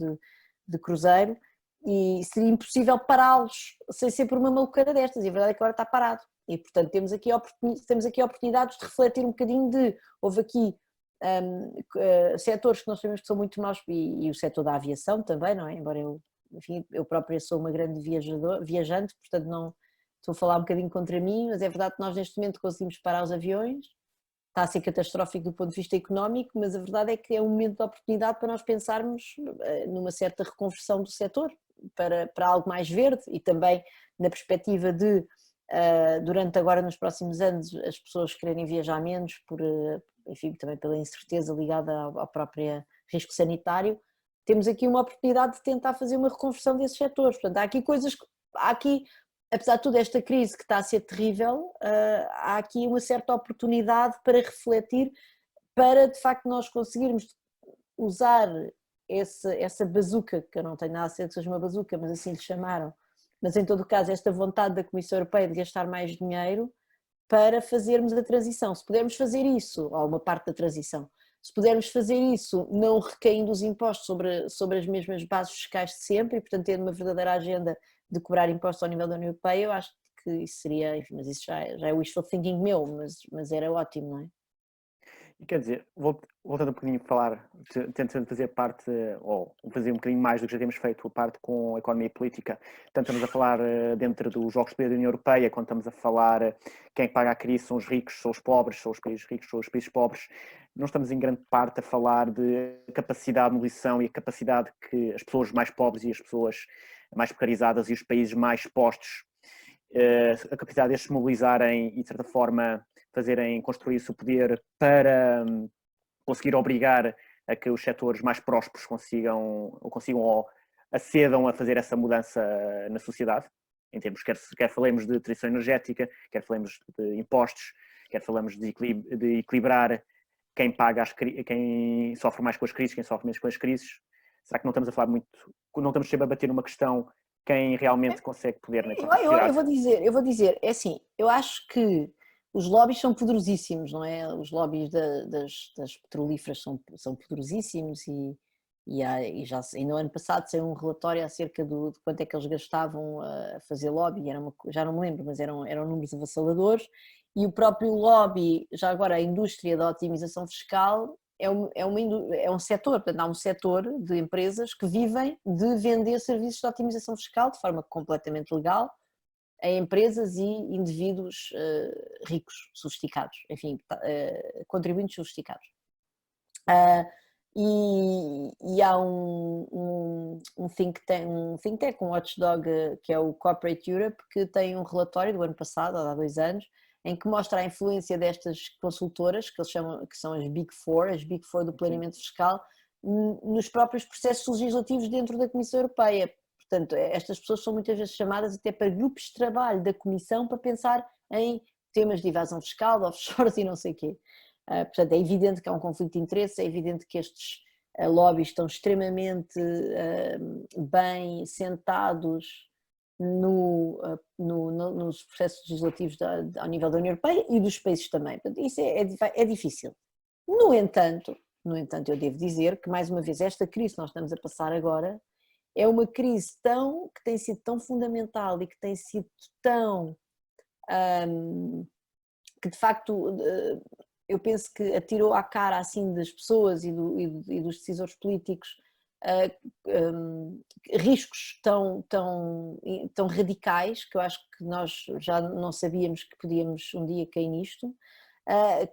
de cruzeiro, e seria impossível pará-los sem ser por uma maluqueira destas, e a verdade é que agora está parado. E, portanto, temos aqui oportunidades de refletir um bocadinho houve aqui setores que nós sabemos que são muito maus, e o setor da aviação também, não é? Embora eu enfim, eu própria sou uma grande viajante, portanto não estou a falar um bocadinho contra mim, mas é verdade que nós neste momento conseguimos parar os aviões, está a ser catastrófico do ponto de vista económico, mas a verdade é que é um momento de oportunidade para nós pensarmos numa certa reconversão do setor para algo mais verde e também na perspectiva de, durante agora nos próximos anos, as pessoas quererem viajar menos, enfim, também pela incerteza ligada ao próprio risco sanitário, temos aqui uma oportunidade de tentar fazer uma reconversão desses setores. Portanto, há aqui, apesar de tudo esta crise que está a ser terrível, há aqui uma certa oportunidade para refletir, para de facto nós conseguirmos usar essa bazuca, que eu não tenho nada a ser que seja uma bazuca, mas assim lhe chamaram, mas em todo o caso esta vontade da Comissão Europeia de gastar mais dinheiro para fazermos a transição. Se pudermos fazer isso, ou uma parte da transição, se pudermos fazer isso não recaindo os impostos sobre as mesmas bases fiscais de sempre e portanto tendo uma verdadeira agenda de cobrar impostos ao nível da União Europeia, eu acho que isso seria, enfim, mas isso já é wishful thinking meu, mas era ótimo, não é? E quer dizer, voltando um bocadinho a falar, tentando fazer parte, ou fazer um bocadinho mais do que já temos feito, a parte com a economia e política, tanto estamos a falar dentro dos jogos de poder da União Europeia, quando estamos a falar quem paga a crise são os ricos, são os pobres, são os países ricos, são os países pobres, não estamos em grande parte a falar de capacidade de mobilização e a capacidade que as pessoas mais pobres e as pessoas mais precarizadas e os países mais expostos, a capacidade destes mobilizarem e de certa forma construir o seu poder para conseguir obrigar a que os setores mais prósperos consigam ou acedam a fazer essa mudança na sociedade, em termos, quer falemos de transição energética, quer falemos de impostos, quer falamos de equilibrar quem paga quem sofre mais com as crises, quem sofre menos com as crises. Será que não estamos a falar muito, não estamos sempre a bater numa questão quem realmente consegue poder na Eu sociedade? vou dizer, é assim, eu acho que os lobbies são poderosíssimos, não é? Os lobbies das petrolíferas são poderosíssimos e no ano passado saiu um relatório acerca de quanto é que eles gastavam a fazer lobby, já não me lembro, mas eram números avassaladores, e o próprio lobby, já agora a indústria da otimização fiscal é um setor, portanto há um setor de empresas que vivem de vender serviços de otimização fiscal de forma completamente legal a empresas e indivíduos ricos, sofisticados, enfim, contribuintes sofisticados. E há um think tank, um watchdog, que é o Corporate Europe, que tem um relatório do ano passado, há 2 anos, em que mostra a influência destas consultoras, que eles chamam, que são as Big Four do planeamento fiscal, nos próprios processos legislativos dentro da Comissão Europeia. Portanto, estas pessoas são muitas vezes chamadas até para grupos de trabalho da Comissão para pensar em temas de evasão fiscal, de offshores e não sei o quê. Portanto, é evidente que há um conflito de interesses, é evidente que estes lobbies estão extremamente bem sentados nos processos legislativos ao nível da União Europeia e dos países também. Portanto, isso é difícil. No entanto, eu devo dizer que, mais uma vez, esta crise que nós estamos a passar agora é uma crise que tem sido tão fundamental e que tem sido tão... que de facto eu penso que atirou à cara assim das pessoas e dos decisores políticos riscos tão radicais que eu acho que nós já não sabíamos que podíamos um dia cair nisto,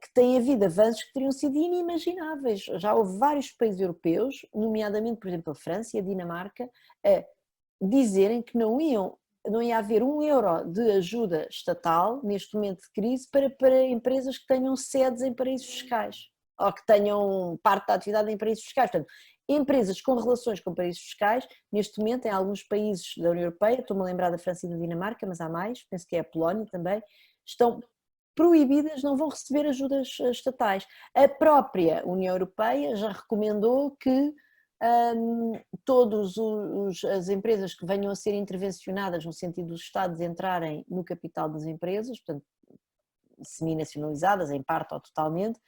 que têm havido avanços que teriam sido inimagináveis. Já houve vários países europeus, nomeadamente, por exemplo, a França e a Dinamarca, a dizerem que não ia haver €1 de ajuda estatal neste momento de crise para empresas que tenham sedes em paraísos fiscais ou que tenham parte da atividade em paraísos fiscais. Portanto, empresas com relações com paraísos fiscais, neste momento em alguns países da União Europeia, estou-me a lembrar da França e da Dinamarca, mas há mais, penso que é a Polónia também, estão proibidas, não vão receber ajudas estatais. A própria União Europeia já recomendou que todas as empresas que venham a ser intervencionadas no sentido dos Estados entrarem no capital das empresas, portanto, semi-nacionalizadas, em parte ou totalmente,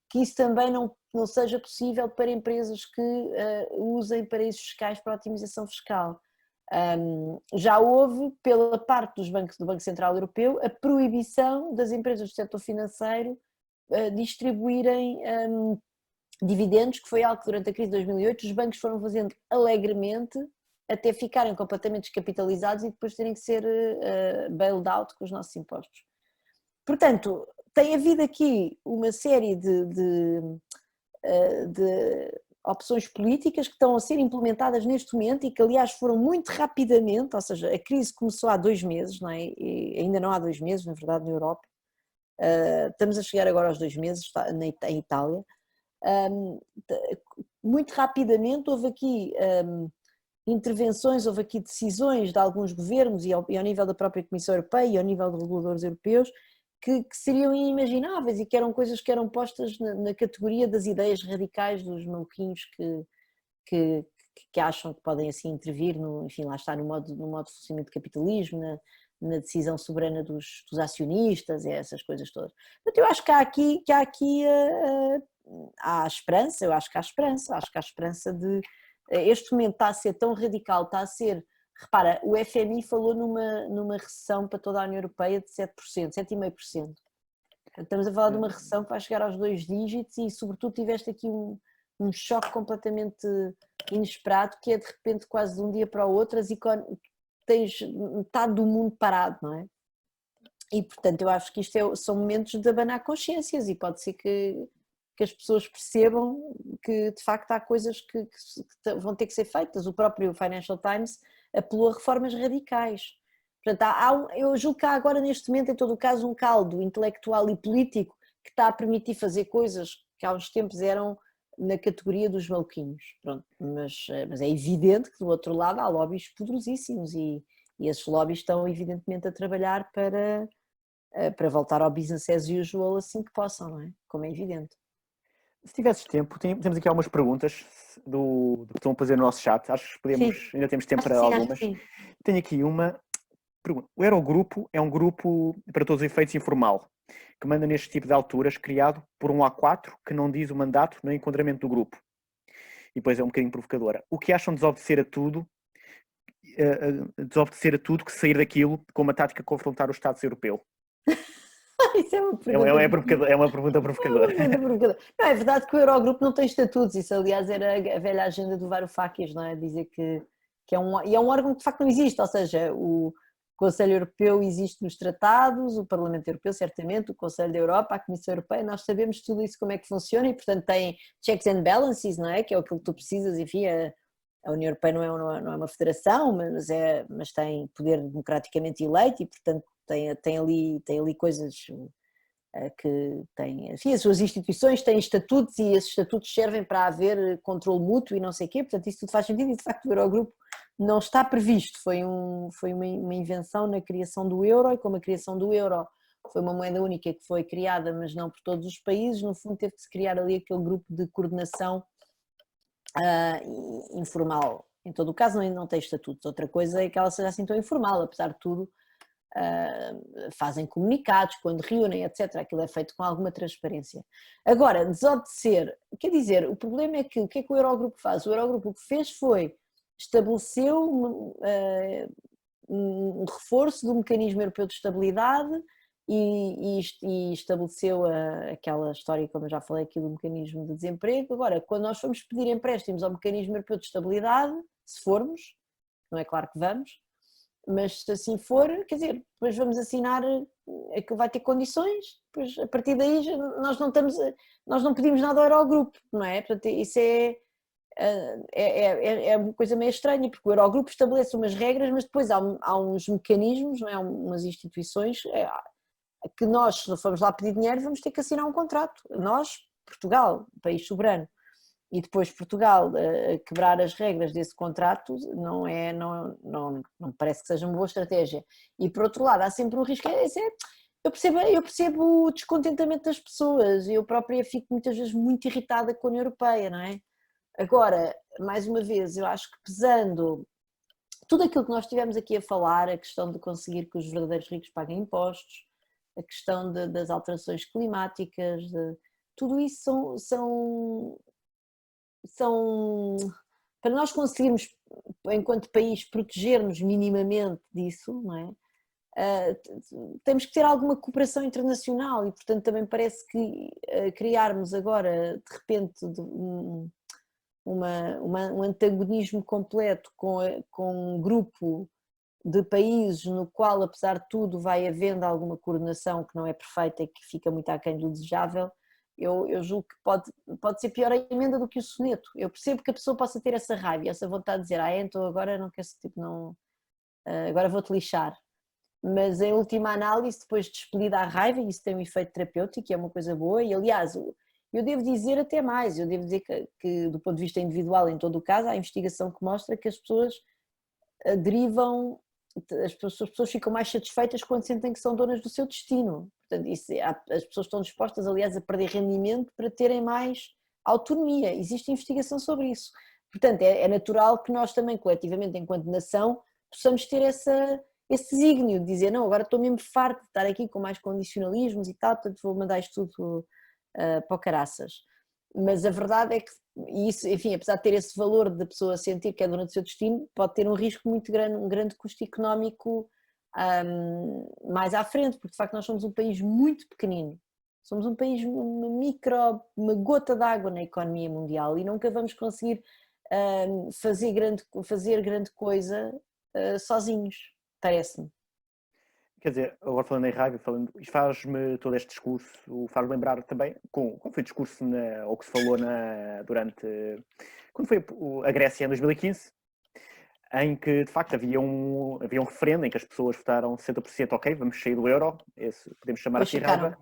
que isso também não seja possível para empresas que usem paraísos fiscais para a otimização fiscal. Já houve, pela parte dos bancos do Banco Central Europeu, a proibição das empresas do setor financeiro distribuírem dividendos, que foi algo que durante a crise de 2008 os bancos foram fazendo alegremente até ficarem completamente descapitalizados e depois terem que ser bailed out com os nossos impostos. Portanto, tem havido aqui uma série de opções políticas que estão a ser implementadas neste momento e que, aliás, foram muito rapidamente, ou seja, a crise começou há 2 meses, não é? E ainda não há 2 meses, na verdade, na Europa. Estamos a chegar agora aos 2 meses em Itália. Muito rapidamente houve aqui intervenções, houve aqui decisões de alguns governos e ao nível da própria Comissão Europeia e ao nível de reguladores europeus que seriam inimagináveis e que eram coisas que eram postas na categoria das ideias radicais dos maluquinhos que acham que podem assim intervir enfim, lá está, no modo de funcionamento do capitalismo, na decisão soberana dos acionistas e essas coisas todas. Portanto, eu acho que há aqui há esperança, eu acho que há esperança de... Este momento está a ser tão radical, está a ser... Repara, o FMI falou numa recessão para toda a União Europeia de 7%, 7,5%. Estamos a falar de uma recessão que vai chegar aos 2 dígitos e, sobretudo, tiveste aqui um choque completamente inesperado, que é, de repente, quase de um dia para o outro, tens metade do mundo parado, não é? E, portanto, eu acho que isto são momentos de abanar consciências e pode ser que as pessoas percebam que, de facto, há coisas que vão ter que ser feitas. O próprio Financial Times apelou a reformas radicais. Portanto, eu julgo que há agora, neste momento, em todo o caso, um caldo intelectual e político que está a permitir fazer coisas que há uns tempos eram na categoria dos maluquinhos. Pronto, mas é evidente que do outro lado há lobbies poderosíssimos e esses lobbies estão evidentemente a trabalhar para voltar ao business as usual assim que possam, não é? Como é evidente. Se tivesses tempo, temos aqui algumas perguntas do que estão a fazer no nosso chat. Acho que ainda temos tempo para algumas. Tenho aqui uma pergunta. O Eurogrupo é um grupo, para todos os efeitos, informal, que manda neste tipo de alturas, criado por um A4 que não diz o mandato nem o enquadramento do grupo. E depois é um bocadinho provocadora. O que acham de desobedecer a tudo que sair daquilo com uma tática de confrontar o Estado europeu? Isso é uma pergunta. É uma pergunta provocadora. Não, é verdade que o Eurogrupo não tem estatutos, isso aliás era a velha agenda do Varoufakis, não é? Dizer que é um órgão que de facto não existe, ou seja, o Conselho Europeu existe nos tratados, o Parlamento Europeu certamente, o Conselho da Europa, a Comissão Europeia, nós sabemos tudo isso como é que funciona e portanto tem checks and balances, não é? Que é aquilo que tu precisas, enfim, a União Europeia não é uma federação, mas tem poder democraticamente eleito e portanto tem ali coisas que têm, enfim, as suas instituições têm estatutos e esses estatutos servem para haver controle mútuo e não sei o quê, portanto isso tudo faz sentido e de facto o Eurogrupo não está previsto, foi uma invenção na criação do euro e como a criação do euro foi uma moeda única que foi criada mas não por todos os países, no fundo teve que se criar ali aquele grupo de coordenação informal. Em todo o caso não tem estatutos, outra coisa é que ela seja assim tão informal, apesar de tudo fazem comunicados quando reúnem, etc. Aquilo é feito com alguma transparência. Agora, desobedecer, quer dizer, o problema é que o que é que o Eurogrupo faz? O Eurogrupo o que fez foi estabeleceu um reforço do mecanismo europeu de estabilidade e estabeleceu aquela história, como eu já falei aqui, do mecanismo de desemprego. Agora, quando nós formos pedir empréstimos ao mecanismo europeu de estabilidade, se formos, não é claro que vamos, mas se assim for, quer dizer, depois vamos assinar, aquilo vai ter condições, depois a partir daí nós não pedimos nada ao Eurogrupo, não é? Portanto, isso é uma coisa meio estranha, porque o Eurogrupo estabelece umas regras, mas depois há uns mecanismos, não é? Umas instituições que nós, se não formos lá pedir dinheiro, vamos ter que assinar um contrato. Nós, Portugal, país soberano, e depois Portugal quebrar as regras desse contrato não parece que seja uma boa estratégia. E por outro lado há sempre um risco, eu percebo o descontentamento das pessoas, eu própria fico muitas vezes muito irritada com a União Europeia, não é? Agora, mais uma vez, eu acho que pesando tudo aquilo que nós estivemos aqui a falar, a questão de conseguir que os verdadeiros ricos paguem impostos, a questão das alterações climáticas, tudo isso são para nós conseguirmos, enquanto país, proteger-nos minimamente disso, não é? Temos que ter alguma cooperação internacional e, portanto, também parece que criarmos agora, de repente, um antagonismo completo com um grupo de países no qual, apesar de tudo, vai havendo alguma coordenação que não é perfeita e que fica muito aquém do desejável, eu julgo que pode ser pior a emenda do que o soneto. Eu percebo que a pessoa possa ter essa raiva e essa vontade de dizer, então agora não quero, tipo, não, agora vou-te lixar. Mas em última análise, depois de expelida a raiva, isso tem um efeito terapêutico e é uma coisa boa, e aliás, eu devo dizer até mais, eu devo dizer que do ponto de vista individual, em todo o caso, há investigação que mostra que as pessoas derivam, as pessoas ficam mais satisfeitas quando sentem que são donas do seu destino. Portanto, as pessoas estão dispostas, aliás, a perder rendimento para terem mais autonomia. Existe investigação sobre isso. Portanto, é natural que nós também, coletivamente, enquanto nação, possamos ter esse desígnio de dizer, não, agora estou mesmo farto de estar aqui com mais condicionalismos e tal, portanto vou mandar isto tudo para o caraças. Mas a verdade é que isso, enfim, apesar de ter esse valor da pessoa sentir que é dona do seu destino, pode ter um risco muito grande, um grande custo económico mais à frente, porque de facto nós somos um país muito pequenino, somos um país, uma gota d'água na economia mundial e nunca vamos conseguir fazer grande coisa sozinhos, parece-me. Quer dizer, agora falando em raiva, isto faz-me todo este discurso, faz lembrar também, como foi o discurso, ou que se falou durante, quando foi a Grécia em 2015, em que de facto havia um referendo em que as pessoas votaram 60%, ok, vamos sair do euro, podemos chamar Pois assim ficaram. raiva.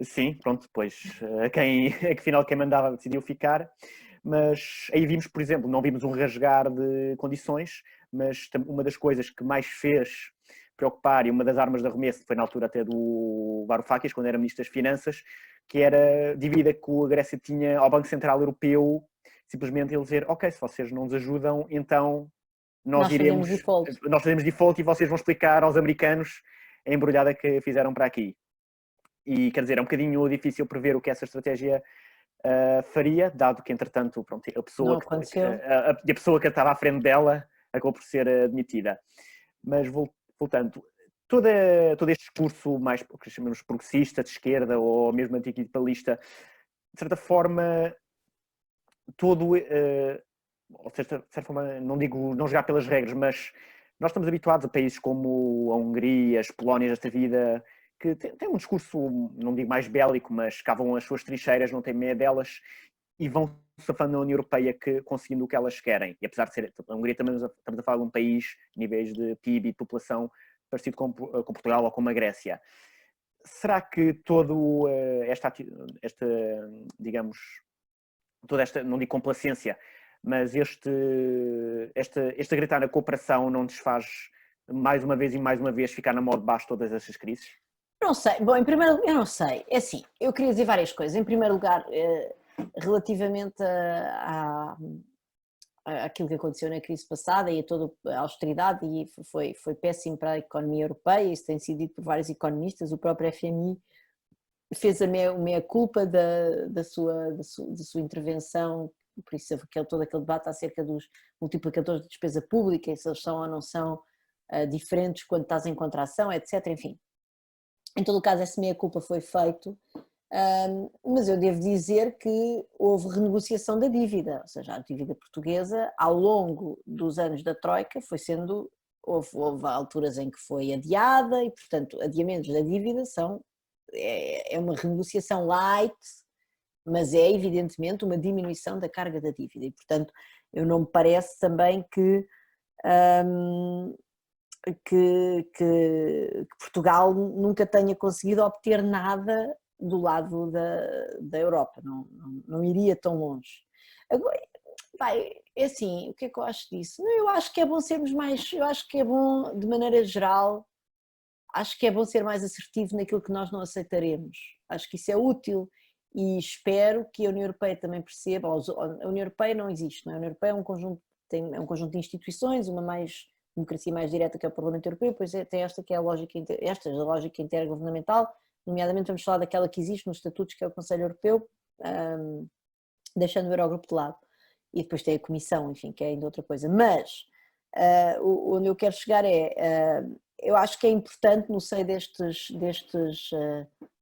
Sim, pronto, depois afinal quem mandava decidiu ficar, mas aí vimos, por exemplo, não vimos um rasgar de condições, mas uma das coisas que mais fez preocupar, e uma das armas de arremesso foi na altura até do Varoufakis, quando era Ministro das Finanças, que era a dívida que a Grécia tinha ao Banco Central Europeu, simplesmente ele dizer, ok, se vocês não nos ajudam, então nós fazemos default e vocês vão explicar aos americanos a embrulhada que fizeram para aqui. E quer dizer, é um bocadinho difícil prever o que essa estratégia faria, dado que entretanto pronto, a pessoa que estava à frente dela acabou por ser demitida. Mas voltando, todo este discurso mais que chamamos progressista, de esquerda ou mesmo anticapitalista, de certa forma, ou de certa forma, não digo não jogar pelas regras, mas nós estamos habituados a países como a Hungria, as Polónias desta vida, que têm um discurso, não digo mais bélico, mas cavam as suas trincheiras, não têm medo delas e vão safando na União Europeia conseguindo o que elas querem. E apesar de ser, a Hungria também estamos a falar de um país, níveis de PIB e de população, parecido com Portugal ou com a Grécia. Será que todo digamos, toda esta, não digo complacência, mas este gritar na cooperação não nos faz mais uma vez ficar na mão de baixo todas essas crises? Não sei, bom, em primeiro lugar, eu não sei, é assim, eu queria dizer várias coisas. Em primeiro lugar, relativamente àquilo que aconteceu na crise passada e a toda a austeridade, e foi péssimo para a economia europeia, isso tem sido dito por vários economistas, o próprio FMI fez a meia-culpa da sua intervenção, por isso todo aquele debate acerca dos multiplicadores de despesa pública, e se eles são ou não são diferentes quando estás em contração, etc. Enfim, em todo o caso essa meia-culpa foi feito, mas eu devo dizer que houve renegociação da dívida, ou seja, a dívida portuguesa ao longo dos anos da Troika houve alturas em que foi adiada e, portanto, adiamentos da dívida é uma renegociação light, mas é evidentemente uma diminuição da carga da dívida e, portanto, eu não me parece também que Portugal nunca tenha conseguido obter nada do lado da Europa, não iria tão longe. Agora, é assim, o que é que eu acho disso? Eu acho que é bom sermos mais, eu acho que é bom, de maneira geral, acho que é bom ser mais assertivo naquilo que nós não aceitaremos. Acho que isso é útil e espero que a União Europeia também perceba, a União Europeia não existe, não é? A União Europeia é um conjunto de instituições, uma democracia mais direta que é o Parlamento Europeu, depois tem esta que é a lógica intergovernamental, nomeadamente vamos falar daquela que existe nos estatutos que é o Conselho Europeu, deixando o Eurogrupo de lado, e depois tem a Comissão, enfim, que é ainda outra coisa, mas onde eu quero chegar eu acho que é importante no seio destes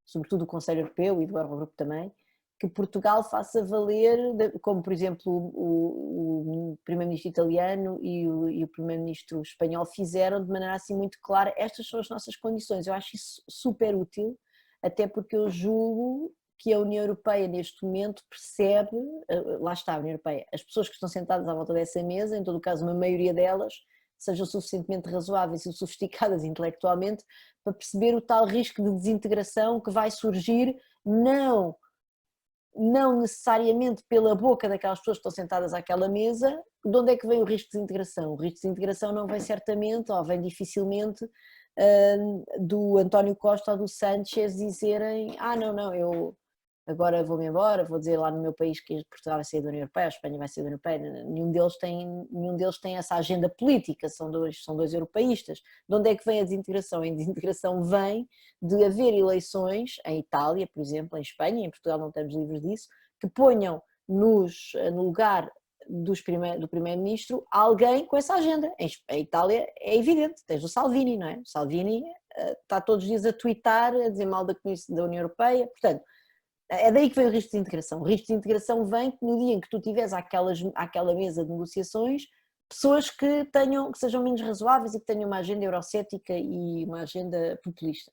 sobretudo do Conselho Europeu e do Eurogrupo também, que Portugal faça valer, como por exemplo o primeiro-ministro italiano e o primeiro-ministro espanhol fizeram de maneira assim muito clara, estas são as nossas condições. Eu acho isso super útil, até porque eu julgo que a União Europeia neste momento percebe, lá está a União Europeia, as pessoas que estão sentadas à volta dessa mesa, em todo o caso uma maioria delas, sejam suficientemente razoáveis e sofisticadas intelectualmente para perceber o tal risco de desintegração que vai surgir, não necessariamente pela boca daquelas pessoas que estão sentadas àquela mesa. De onde é que vem o risco de desintegração? O risco de desintegração não vem certamente, ou vem dificilmente, do António Costa ou do Sánchez dizerem não, eu agora vou-me embora, vou dizer lá no meu país que Portugal vai sair da União Europeia, a Espanha vai sair da União Europeia. Nenhum deles tem essa agenda política, são dois europeístas. De onde é que vem a desintegração? A desintegração vem de haver eleições em Itália, por exemplo, em Espanha, em Portugal não estamos livres disso, que ponham no lugar do primeiro-ministro alguém com essa agenda. Em Itália é evidente, tens o Salvini, não é? O Salvini está todos os dias a twittar, a dizer mal da União Europeia, portanto, é daí que vem o risco de integração. O risco de integração vem que no dia em que tu tiveres àquela mesa de negociações, pessoas que sejam menos razoáveis e que tenham uma agenda eurocética e uma agenda populista.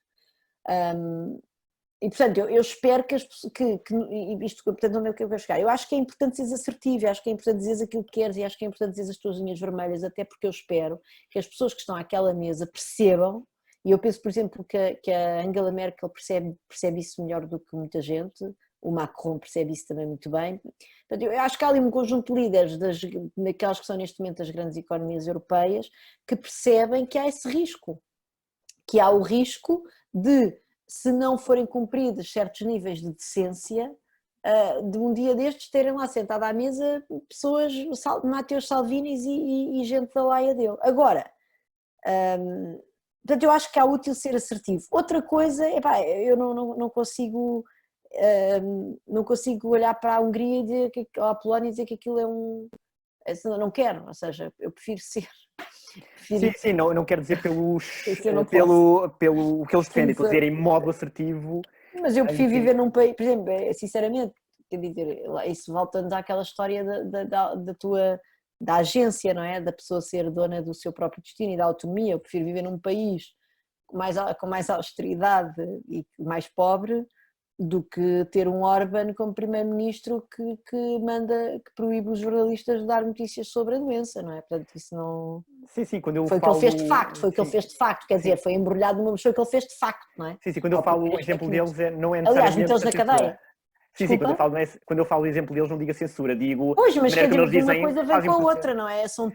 E portanto, eu espero que isto, portanto, onde é que eu quero chegar? Eu acho que é importante seres assertivo, acho que é importante dizeres aquilo que queres e acho que é importante dizeres as tuas linhas vermelhas, até porque eu espero que as pessoas que estão àquela mesa percebam. E eu penso, por exemplo, que a Angela Merkel percebe isso melhor do que muita gente, o Macron percebe isso também muito bem. Portanto, eu acho que há ali um conjunto de líderes daquelas que são neste momento as grandes economias europeias que percebem que há esse risco, que há o risco de, se não forem cumpridos certos níveis de decência, de um dia destes terem lá sentado à mesa pessoas, Matteo Salvini e gente da laia dele. Agora, portanto, eu acho que é útil ser assertivo. Outra coisa, eu não consigo olhar para a Hungria e dizer ou a Polónia e dizer que aquilo é não quero, ou seja, eu prefiro ser. Sim, não quero dizer pelo que eles defendem, estou a dizer em modo assertivo. Mas eu prefiro viver num país, por exemplo, sinceramente, quer dizer, isso volta-nos àquela história da agência, não é? Da pessoa ser dona do seu próprio destino e da autonomia. Eu prefiro viver num país com mais austeridade e mais pobre do que ter um Orbán como primeiro-ministro que proíbe os jornalistas de dar notícias sobre a doença, não é? Portanto, isso não... Sim, quando eu foi o que ele fez de facto, quer dizer, foi embrulhado numa... foi o que ele fez de facto, não é? Sim, quando eu falo o exemplo deles não é Aliás, necessariamente meteu-os na cadeia. Sim, quando eu falo o exemplo deles não digo a censura, digo... Pois, mas quer dizer, dizem, uma coisa vem com a outra, não é? São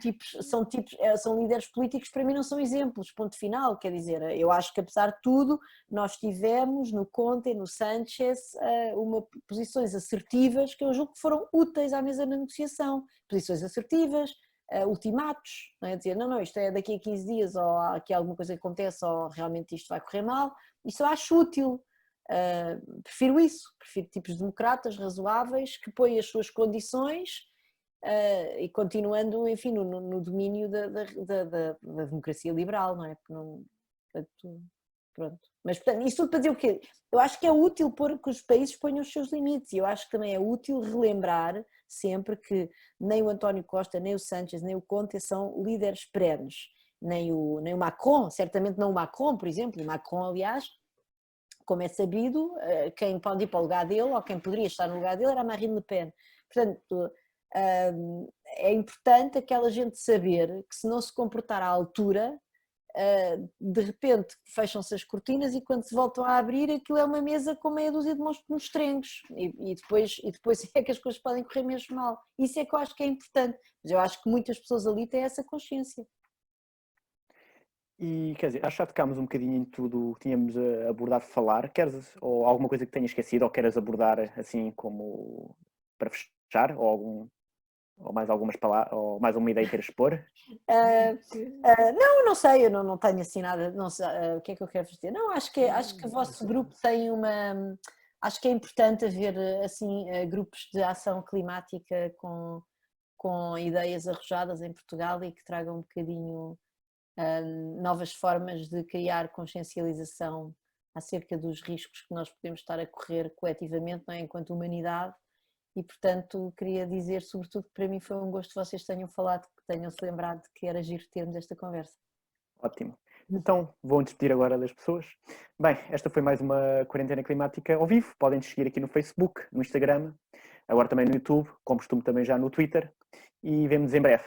líderes políticos, para mim não são exemplos, ponto final, quer dizer, eu acho que apesar de tudo, nós tivemos no Conte e no Sánchez posições assertivas que eu julgo que foram úteis à mesa de negociação, posições assertivas, ultimatos, não é? Dizer, não, isto é daqui a 15 dias, ou aqui alguma coisa que acontece, ou realmente isto vai correr mal, isso eu acho útil. Prefiro isso, prefiro tipos democratas razoáveis que põem as suas condições e continuando, enfim, no domínio da democracia liberal, não é? Porque não, portanto, pronto. Mas, portanto, isso tudo para dizer o quê? Eu acho que é útil que os países ponham os seus limites e eu acho que também é útil relembrar sempre que nem o António Costa, nem o Sánchez, nem o Conte são líderes perenes, nem o Macron, certamente não o Macron, por exemplo, o Macron, aliás, como é sabido, quem pode ir para o lugar dele, ou quem poderia estar no lugar dele, era a Marine Le Pen. Portanto, é importante aquela gente saber que se não se comportar à altura, de repente fecham-se as cortinas e quando se voltam a abrir aquilo é uma mesa com meia dúzia de monstrengos e depois é que as coisas podem correr mesmo mal. Isso é que eu acho que é importante, mas eu acho que muitas pessoas ali têm essa consciência. E quer dizer, acho que já tocámos um bocadinho em tudo o que tínhamos abordado falar. Queres, ou alguma coisa que tenhas esquecido, ou queres abordar assim como para fechar, ou mais algumas palavras, ou mais uma ideia que queiras expor? Não sei, eu não tenho assim nada, não sei, o que é que eu quero dizer? Não, acho que o vosso grupo tem acho que é importante haver assim grupos de ação climática com ideias arrojadas em Portugal e que tragam um bocadinho novas formas de criar consciencialização acerca dos riscos que nós podemos estar a correr coletivamente, não é? Enquanto humanidade, e portanto queria dizer sobretudo que para mim foi um gosto que vocês tenham falado, que tenham-se lembrado que era giro termos esta conversa. Ótimo. Então, vou despedir agora das pessoas. Bem, esta foi mais uma Quarentena Climática ao vivo. Podem nos seguir aqui no Facebook, no Instagram, agora também no YouTube, como costumo também já no Twitter. E vemo-nos em breve.